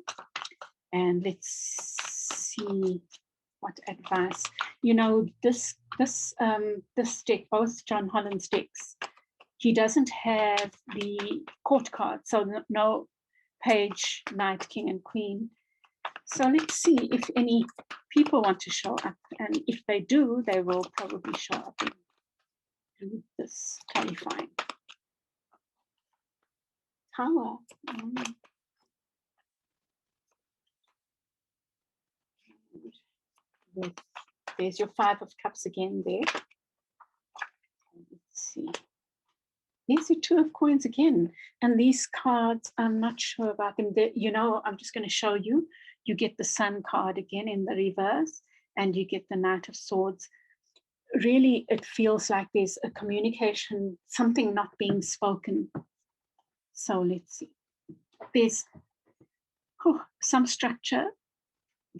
and let's see what advice. This deck, both John Holland's decks, he doesn't have the court card, so no page, knight, king, and queen. So let's see if any people want to show up, and if they do, they will probably show up in this clarifying. Tower. There's your 5 of Cups again there. Let's see. There's your 2 of Coins again. And these cards, I'm not sure about them. I'm just going to show you. You get the Sun card again in the reverse, and you get the Knight of Swords. Really, it feels like there's a communication, something not being spoken. So let's see. There's some structure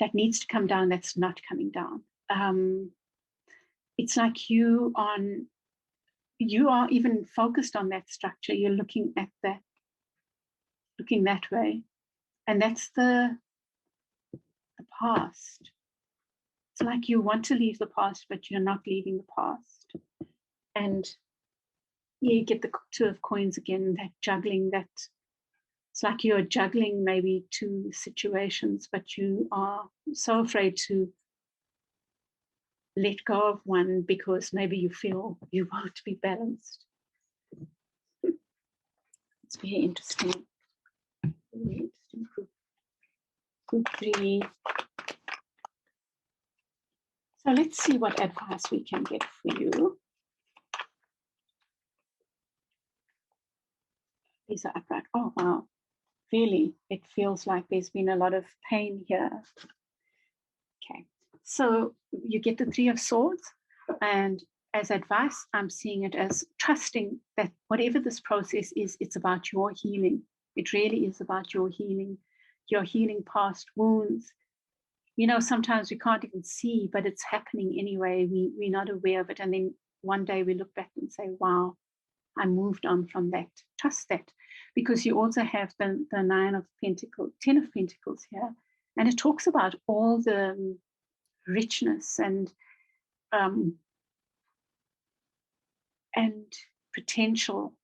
that needs to come down that's not coming down. It's like you are even focused on that structure. You're looking at that way. And that's the past. It's like you want to leave the past, but you're not leaving the past. And you get the Two of Coins again, that juggling, that it's like you're juggling maybe two situations, but you are so afraid to let go of one because maybe you feel you want to be balanced. It's very interesting. Very interesting. Group 3. So let's see what advice we can get for you. These are upright. Oh, wow. Really, it feels like there's been a lot of pain here. Okay, so you get the Three of Swords, and as advice, I'm seeing it as trusting that whatever this process is, it's about your healing. It really is about your healing past wounds. You know, sometimes we can't even see, but it's happening anyway. We're not aware of it. And then one day we look back and say, wow, I moved on from that. Trust that. Because you also have the Nine of Pentacles, 10 of Pentacles here. And it talks about all the richness and potential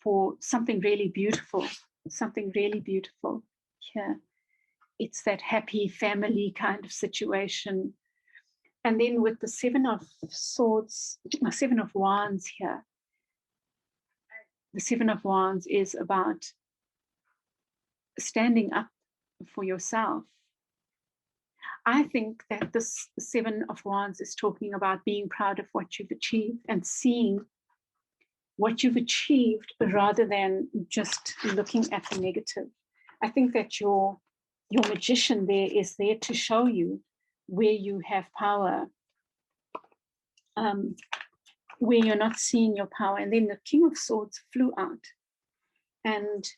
for something really beautiful here. It's that happy family kind of situation. And then with the Seven of Swords, Seven of Wands here, the Seven of Wands is about standing up for yourself. I think that this Seven of Wands is talking about being proud of what you've achieved and seeing what you've achieved rather than just looking at the negative. I think that your magician there is there to show you where you have power, where you're not seeing your power. And then the King of Swords flew out. And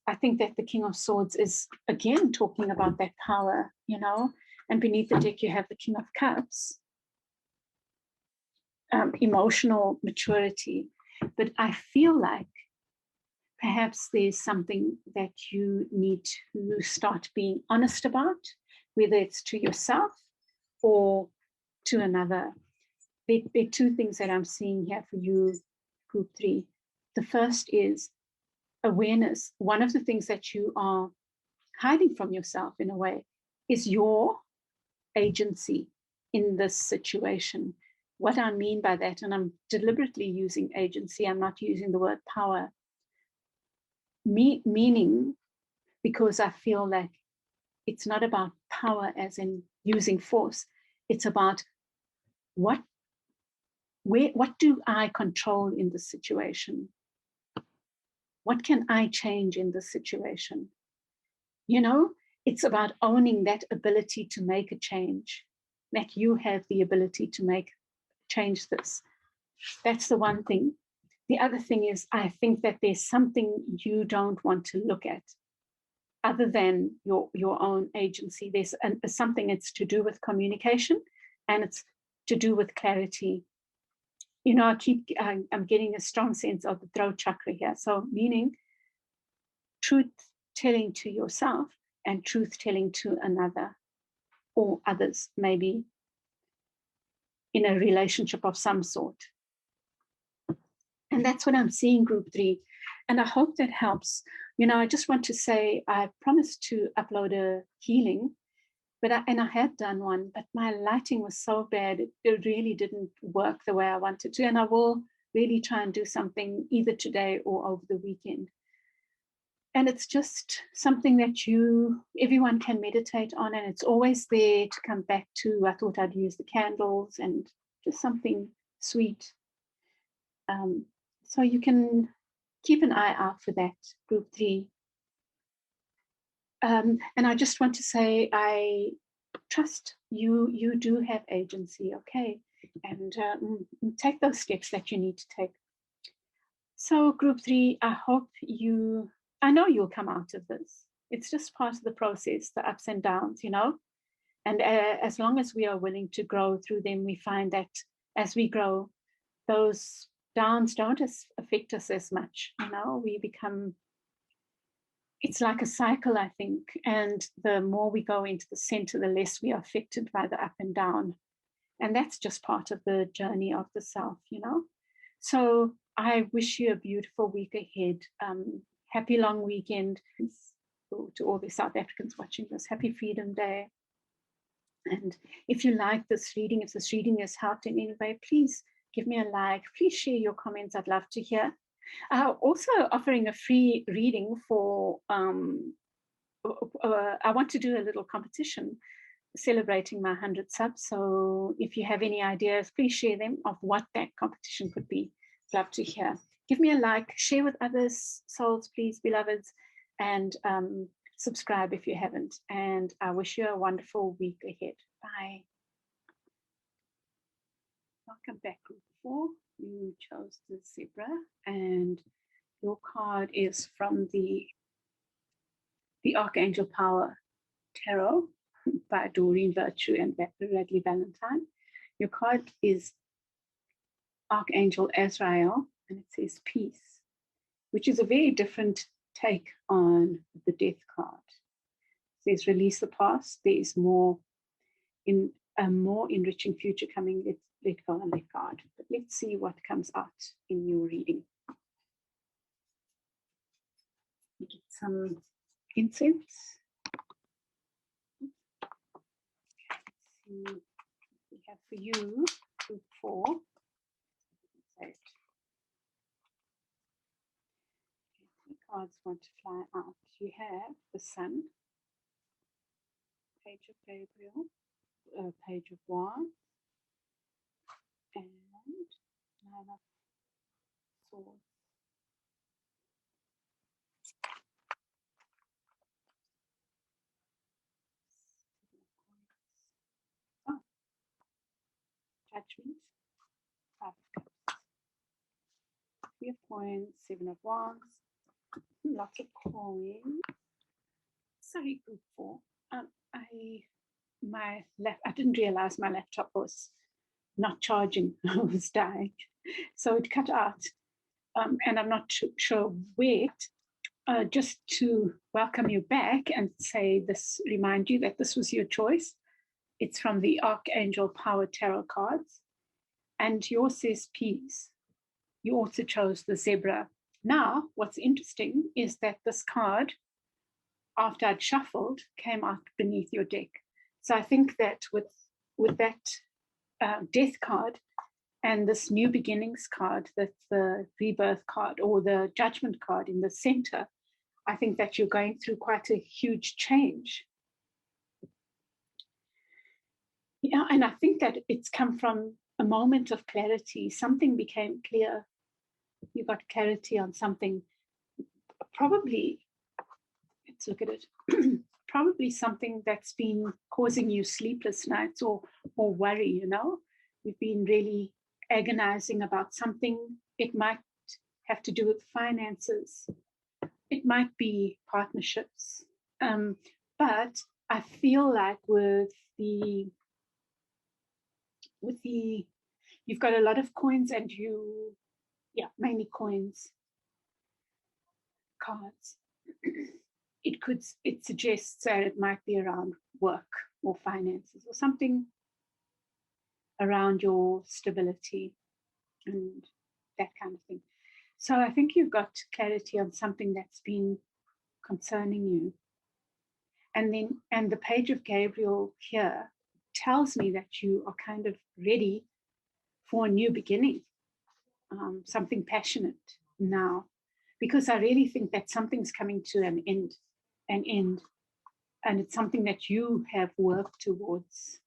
I think that the King of Swords is, again, talking about that power, you know. And beneath the deck, you have the King of Cups, emotional maturity. But I feel like perhaps there's something that you need to start being honest about, whether it's to yourself or to another. There are two things that I'm seeing here for you, Group 3. The first is awareness. One of the things that you are hiding from yourself in a way is your agency in this situation. What I mean by that, and I'm deliberately using agency, I'm not using the word power, meaning because I feel like it's not about power as in using force. It's about what do I control in this situation? What can I change in this situation? You know, it's about owning that ability to make a change, that you have the ability to change this. That's the one thing. The other thing is, I think that there's something you don't want to look at other than your own agency. There's something it's to do with communication, and it's to do with clarity. You know, I'm getting a strong sense of the throat chakra here. So meaning truth telling to yourself and truth telling to another or others, maybe in a relationship of some sort. And that's what I'm seeing, Group 3. And I hope that helps. You know, I just want to say I promised to upload a healing, but I had done one, but my lighting was so bad, it really didn't work the way I wanted to. And I will really try and do something either today or over the weekend. And it's just something that everyone can meditate on, and it's always there to come back to. I thought I'd use the candles and just something sweet. So you can keep an eye out for that, Group 3. And I just want to say, I trust you. You do have agency, okay? And take those steps that you need to take. So Group 3, I know you'll come out of this. It's just part of the process, the ups and downs, you know? And as long as we are willing to grow through them, we find that as we grow, those downs don't affect us as much, you know? We become it's like a cycle, I think. And the more we go into the center, the less we are affected by the up and down. And that's just part of the journey of the self, you know. So I wish you a beautiful week ahead. Happy long weekend to all the South Africans watching this. Happy Freedom Day. And if you like this reading, if this reading has helped in any way, please give me a like. Please share your comments. I'd love to hear. Also offering a free reading for, I want to do a little competition celebrating my 100 subs. So if you have any ideas, please share them of what that competition could be. Love to hear. Give me a like, share with others, souls, please, beloveds, and subscribe if you haven't. And I wish you a wonderful week ahead. Bye. Welcome back, group 4. You chose the zebra, and your card is from the Archangel Power Tarot by Doreen Virtue and Radley Valentine. Your card is Archangel Azrael, and it says peace, which is a very different take on the death card. It says release the past. There is more in a more enriching future coming. Let go and let God. But let's see what comes out in your reading. You get some incense. Okay, let's see what we have for you. Group 4. Okay, 3 cards want to fly out. You have the Sun, Page of Gabriel, Page of Wands, and 9 of Swords. Oh, Judgment, 5 of Cups, 3 of Coins, 7 of Wands, lots of coins. Sorry, group 4. I didn't realize my laptop was not charging. It was dying, so it cut out, and I'm not sure where. Just to welcome you back and say this, remind you that this was your choice. It's from the Archangel Power Tarot cards, and yours says peace. You also chose the zebra. Now, what's interesting is that this card, after I'd shuffled, came out beneath your deck. So I think that with that death card and this new beginnings card, that's the rebirth card or the judgment card in the center, I think that you're going through quite a huge change. Yeah, and I think that it's come from a moment of clarity. Something became clear. You got clarity on something. Probably, let's look at it. Probably something that's been causing you sleepless nights or worry, you know. You've been really agonizing about something. It might have to do with finances. It might be partnerships. But I feel like with the you've got a lot of coins and mainly coins, cards. It suggests that it might be around work or finances or something around your stability and that kind of thing. So I think you've got clarity on something that's been concerning you. And the Page of Gabriel here tells me that you are kind of ready for a new beginning, something passionate now, because I really think that something's coming to an end, and it's something that you have worked towards.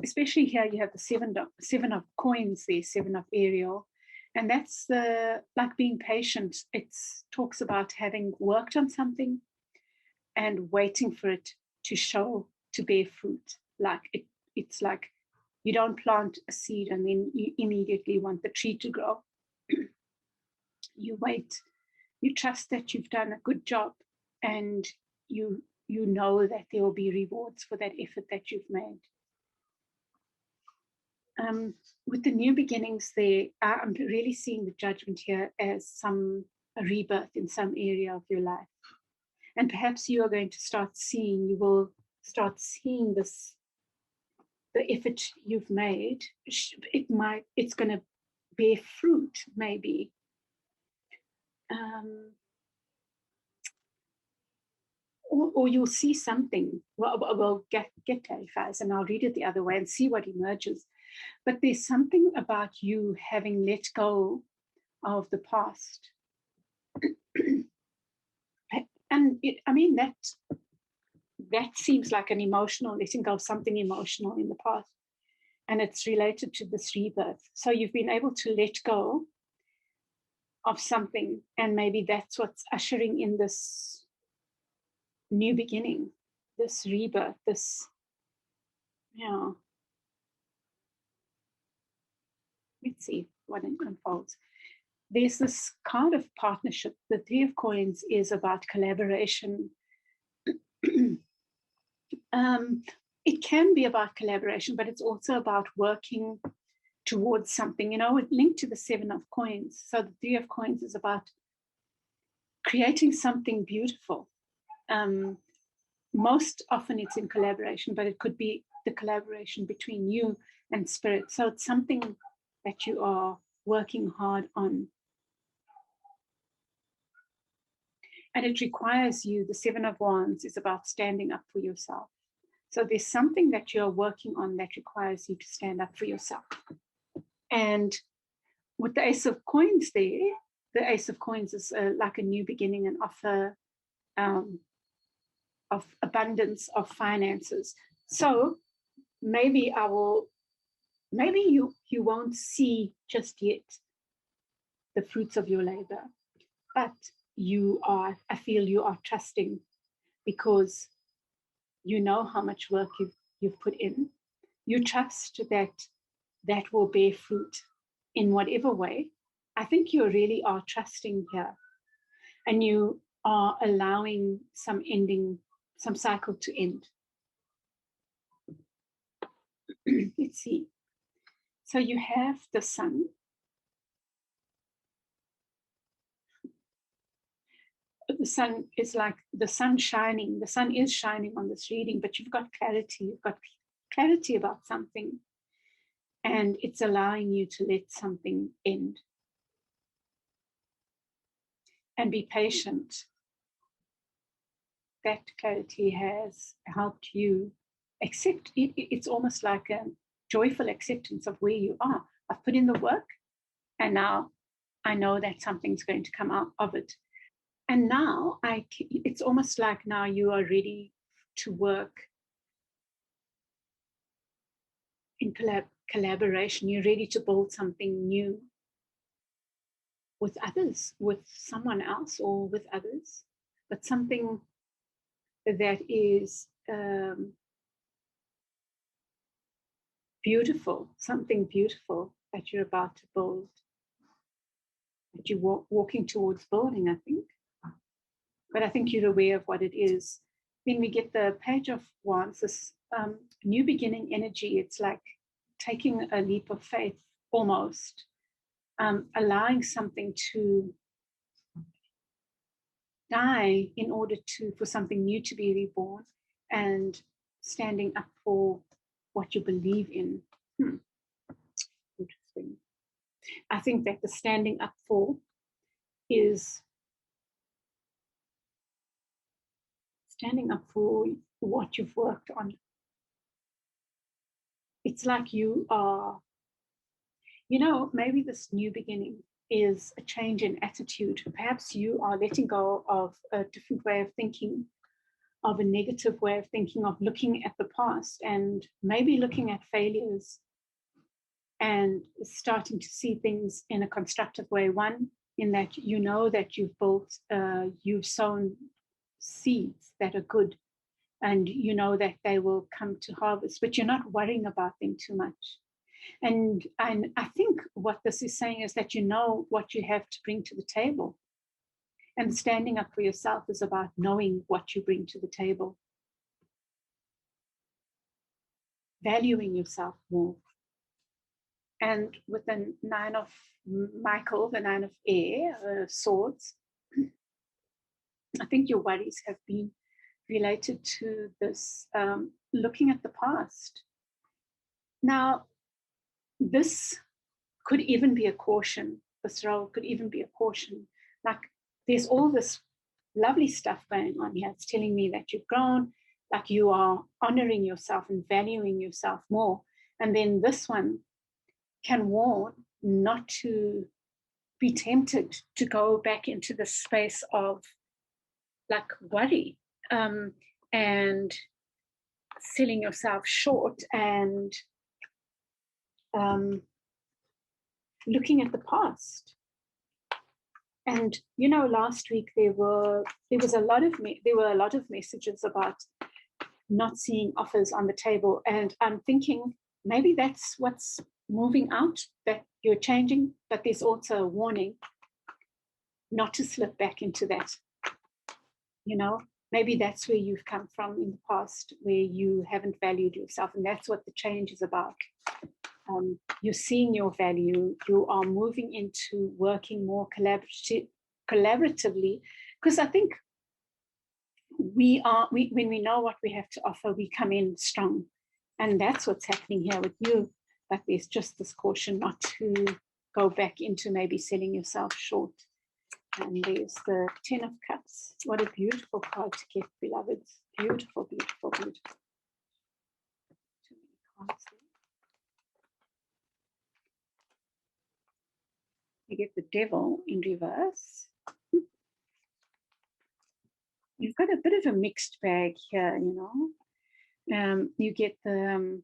Especially here, you have the seven of coins there, 7 of Ariel, and that's like being patient. It talks about having worked on something and waiting for it to bear fruit. Like it's like you don't plant a seed and then you immediately want the tree to grow. You wait, you trust that you've done a good job, and you know that there will be rewards for that effort that you've made. With the new beginnings there, I'm really seeing the judgment here as a rebirth in some area of your life. And perhaps you are going to start seeing, you will start seeing this, the effort you've made, it's going to bear fruit, maybe. Or you'll see something. Well, get clarifies, and I'll read it the other way and see what emerges. But there's something about you having let go of the past. And that seems like an emotional letting go of something emotional in the past. And it's related to this rebirth. So you've been able to let go of something, and maybe that's what's ushering in this new beginning, this rebirth, this, let's see what it unfolds. There's this card of partnership. The Three of Coins is about collaboration. It can be about collaboration, but it's also about working towards something, linked to the Seven of Coins. So the Three of Coins is about creating something beautiful. Most often it's in collaboration, but it could be the collaboration between you and spirit. So it's something that you are working hard on. And it requires you, the Seven of Wands is about standing up for yourself. So there's something that you're working on that requires you to stand up for yourself. And with the Ace of Coins there, the Ace of Coins is like a new beginning, an offer of abundance of finances. So maybe you won't see just yet the fruits of your labor, but I feel you are trusting, because you know how much work you've put in. You trust that will bear fruit in whatever way. I think you really are trusting here, and you are allowing some cycle to end. Let's see. So you have the sun. The sun is like the sun shining. The sun is shining on this reading, but you've got clarity. You've got clarity about something, and it's allowing you to let something end. And be patient. That clarity has helped you accept it. It's almost like a joyful acceptance of where you are. I've put in the work, and now I know that something's going to come out of it. And now it's almost like now you are ready to work in collaboration. You're ready to build something new with others, with someone else, or with others, but something that is beautiful, something beautiful that you're about to build, that you're walking towards building, I think. But I think you're aware of what it is. Then we get the Page of Wands, this new beginning energy. It's like taking a leap of faith, almost, allowing something to die in order for something new to be reborn, and standing up for what you believe in. Interesting. I think that the standing up for is standing up for what you've worked on. It's like you are, maybe this new beginning is a change in attitude. Perhaps you are letting go of a different way of thinking, of a negative way of thinking, of looking at the past, and maybe looking at failures and starting to see things in a constructive way. One, in that you know that you've sown seeds that are good, and you know that they will come to harvest, but you're not worrying about them too much. And I think what this is saying is that you know what you have to bring to the table. And standing up for yourself is about knowing what you bring to the table, valuing yourself more. And with the Nine of Michael, the Nine of Air, Swords, I think your worries have been related to this looking at the past. Now, this could even be a caution. This role could even be a caution. Like, there's all this lovely stuff going on here. It's telling me that you've grown, like you are honoring yourself and valuing yourself more. And then this one can warn not to be tempted to go back into the space of like worry and selling yourself short and looking at the past. And you know, last week there were a lot of messages about not seeing offers on the table, and I'm thinking maybe that's what's moving out, that you're changing, but there's also a warning not to slip back into that. You know, maybe that's where you've come from in the past, where you haven't valued yourself, and that's what the change is about. You're seeing your value, you are moving into working more collaboratively, because I think when we know what we have to offer, we come in strong. And that's what's happening here with you. But there's just this caution not to go back into maybe selling yourself short. And there's the 10 of Cups. What a beautiful card to get, beloveds. Beautiful, beautiful, beautiful. Too many cards there. You get the Devil in reverse. You've got a bit of a mixed bag here, you know. You get the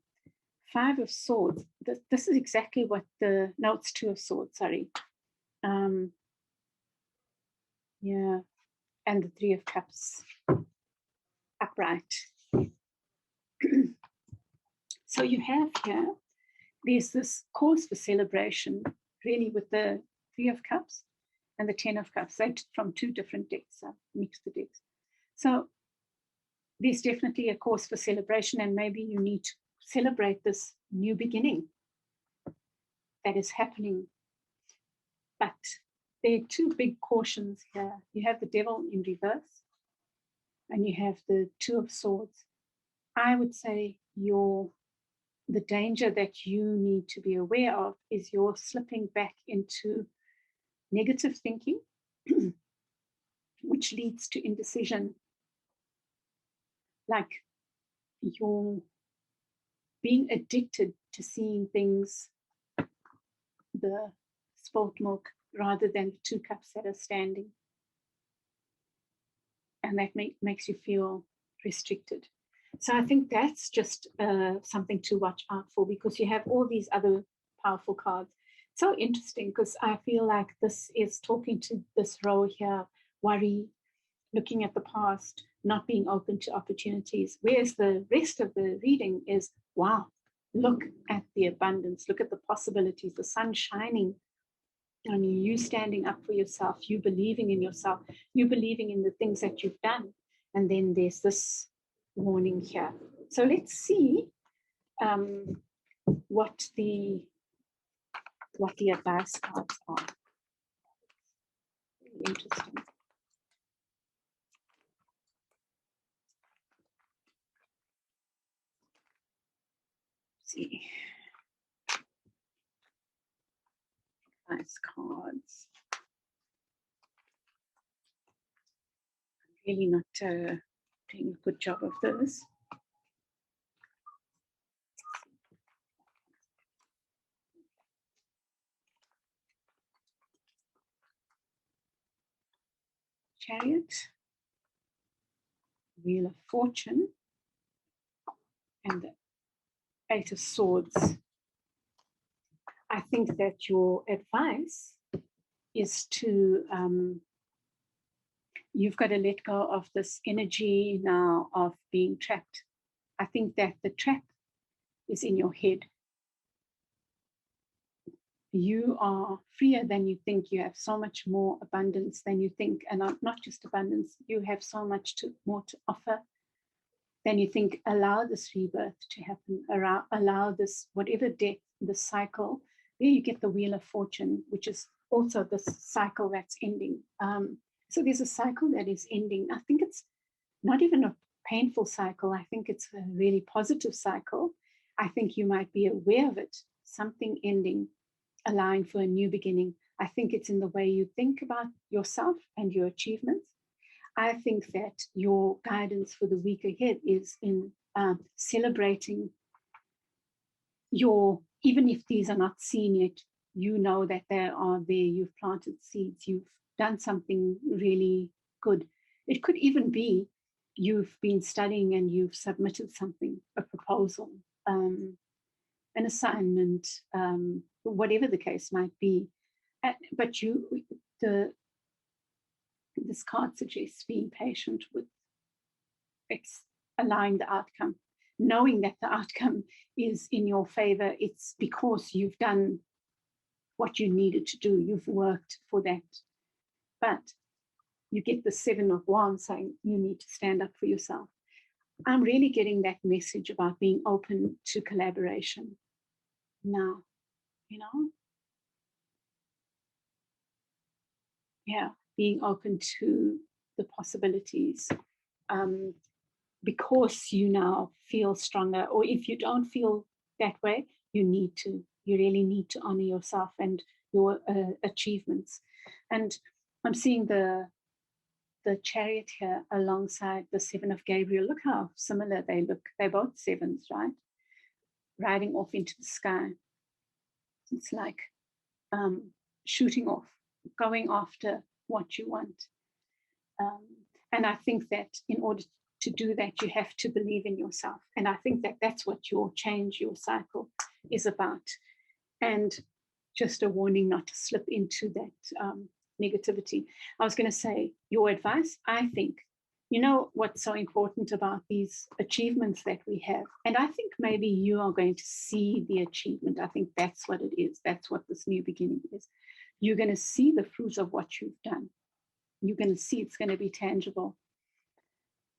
5 of Swords. This is exactly what no, it's 2 of Swords, sorry. Yeah, and the 3 of Cups upright. So you have here, there's this cause for celebration, really, with the 3 of Cups and the 10 of Cups. They're from 2 different decks, so mix the decks. So there's definitely a cause for celebration, and maybe you need to celebrate this new beginning that is happening. But there are 2 big cautions here. You have the Devil in reverse, and you have the 2 of Swords. I would say the danger that you need to be aware of is you're slipping back into negative thinking, which leads to indecision. Like you're being addicted to seeing things, the spilt milk, rather than the 2 cups that are standing. And that makes you feel restricted. So I think that's just something to watch out for, because you have all these other powerful cards. So interesting, because I feel like this is talking to this row here, worry, looking at the past, not being open to opportunities. Whereas the rest of the reading is, wow, look at the abundance, look at the possibilities, the sun shining on you, you standing up for yourself, you believing in yourself, you believing in the things that you've done. And then there's this warning here. So let's see what the advice cards are. Really interesting. Let's see. Advice cards. I'm really not doing a good job of this. Chariot, Wheel of Fortune, and the 8 of Swords. I think that your advice is to, you've got to let go of this energy now of being trapped. I think that the trap is in your head. You are freer than you think. You have so much more abundance than you think, and not just abundance, you have so much more to offer than you think. Allow this rebirth to happen, allow this, whatever death, the cycle. There you get the Wheel of Fortune, which is also this cycle that's ending. So there's a cycle that is ending. I think it's not even a painful cycle. I think it's a really positive cycle. I think you might be aware of it, something ending, allowing for a new beginning. I think it's in the way you think about yourself and your achievements. I think that your guidance for the week ahead is in celebrating your, even if these are not seen yet, you know that they are there. You've planted seeds. You've done something really good. It could even be you've been studying and you've submitted something, a proposal, an assignment, whatever the case might be. But this card suggests being patient with allowing the outcome, knowing that the outcome is in your favor. It's because you've done what you needed to do. You've worked for that. But you get the 7 of Wands saying you need to stand up for yourself. I'm really getting that message about being open to collaboration now, Yeah, being open to the possibilities. Because you now feel stronger, or if you don't feel that way, you really need to honor yourself and your achievements. And I'm seeing the Chariot here alongside the 7 of Gabriel. Look how similar they look. They're both 7s, right? Riding off into the sky. It's like shooting off, going after what you want. And I think that in order to do that, you have to believe in yourself. And I think that that's what your change, your cycle is about. And just a warning not to slip into that negativity. I was going to say, your advice, I think, what's so important about these achievements that we have. And I think maybe you are going to see the achievement. I think that's what it is. That's what this new beginning is. You're going to see the fruits of what you've done. You're going to see it's going to be tangible.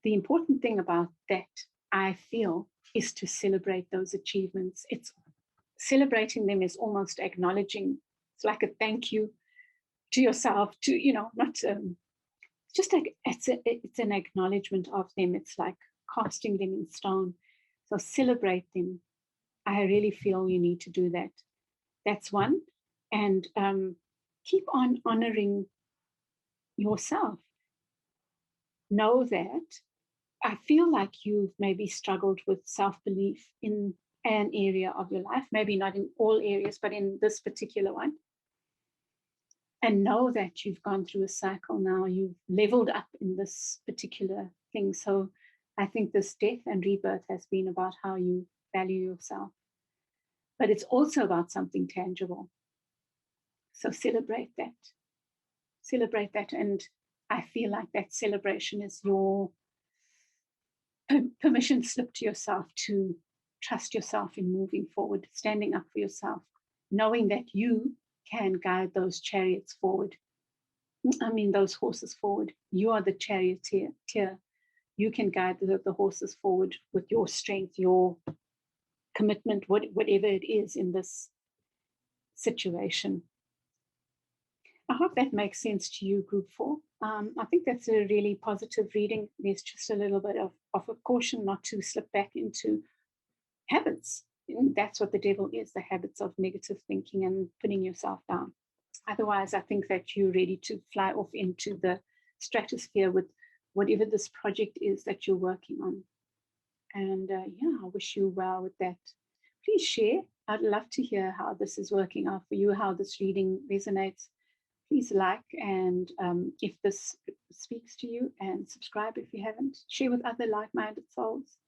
The important thing about that, I feel, is to celebrate those achievements. It's celebrating them is almost acknowledging. It's like a thank you to yourself, to, not just like it's an acknowledgement of them. It's like casting them in stone. So celebrate them. I really feel you need to do that. That's one. And keep on honoring yourself. Know that I feel like you've maybe struggled with self-belief in an area of your life, maybe not in all areas, but in this particular one. And know that you've gone through a cycle now, you've leveled up in this particular thing. So I think this death and rebirth has been about how you value yourself. But it's also about something tangible. So celebrate that. Celebrate that. And I feel like that celebration is your permission slip to yourself to trust yourself in moving forward, standing up for yourself, knowing that you can guide those chariots forward. Those horses forward. You are the charioteer. You can guide the horses forward with your strength, your commitment, whatever it is in this situation. I hope that makes sense to you, Group 4. I think that's a really positive reading. There's just a little bit of a caution not to slip back into habits. And that's what the devil is, the habits of negative thinking and putting yourself down. Otherwise, I think that you're ready to fly off into the stratosphere with whatever this project is that you're working on. And I wish you well with that. Please share. I'd love to hear how this is working out for you, how this reading resonates. Please like, and if this speaks to you, and subscribe if you haven't. Share with other like-minded souls.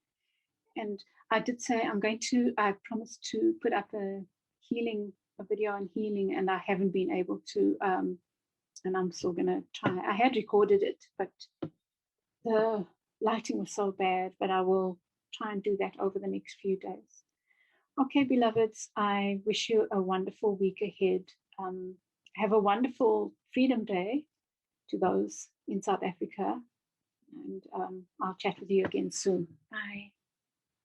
And I did say I promised to put up a video on healing, and I haven't been able to, and I'm still going to try. I had recorded it, but the lighting was so bad, but I will try and do that over the next few days. Okay, beloveds, I wish you a wonderful week ahead. Have a wonderful Freedom Day to those in South Africa, and I'll chat with you again soon. Bye.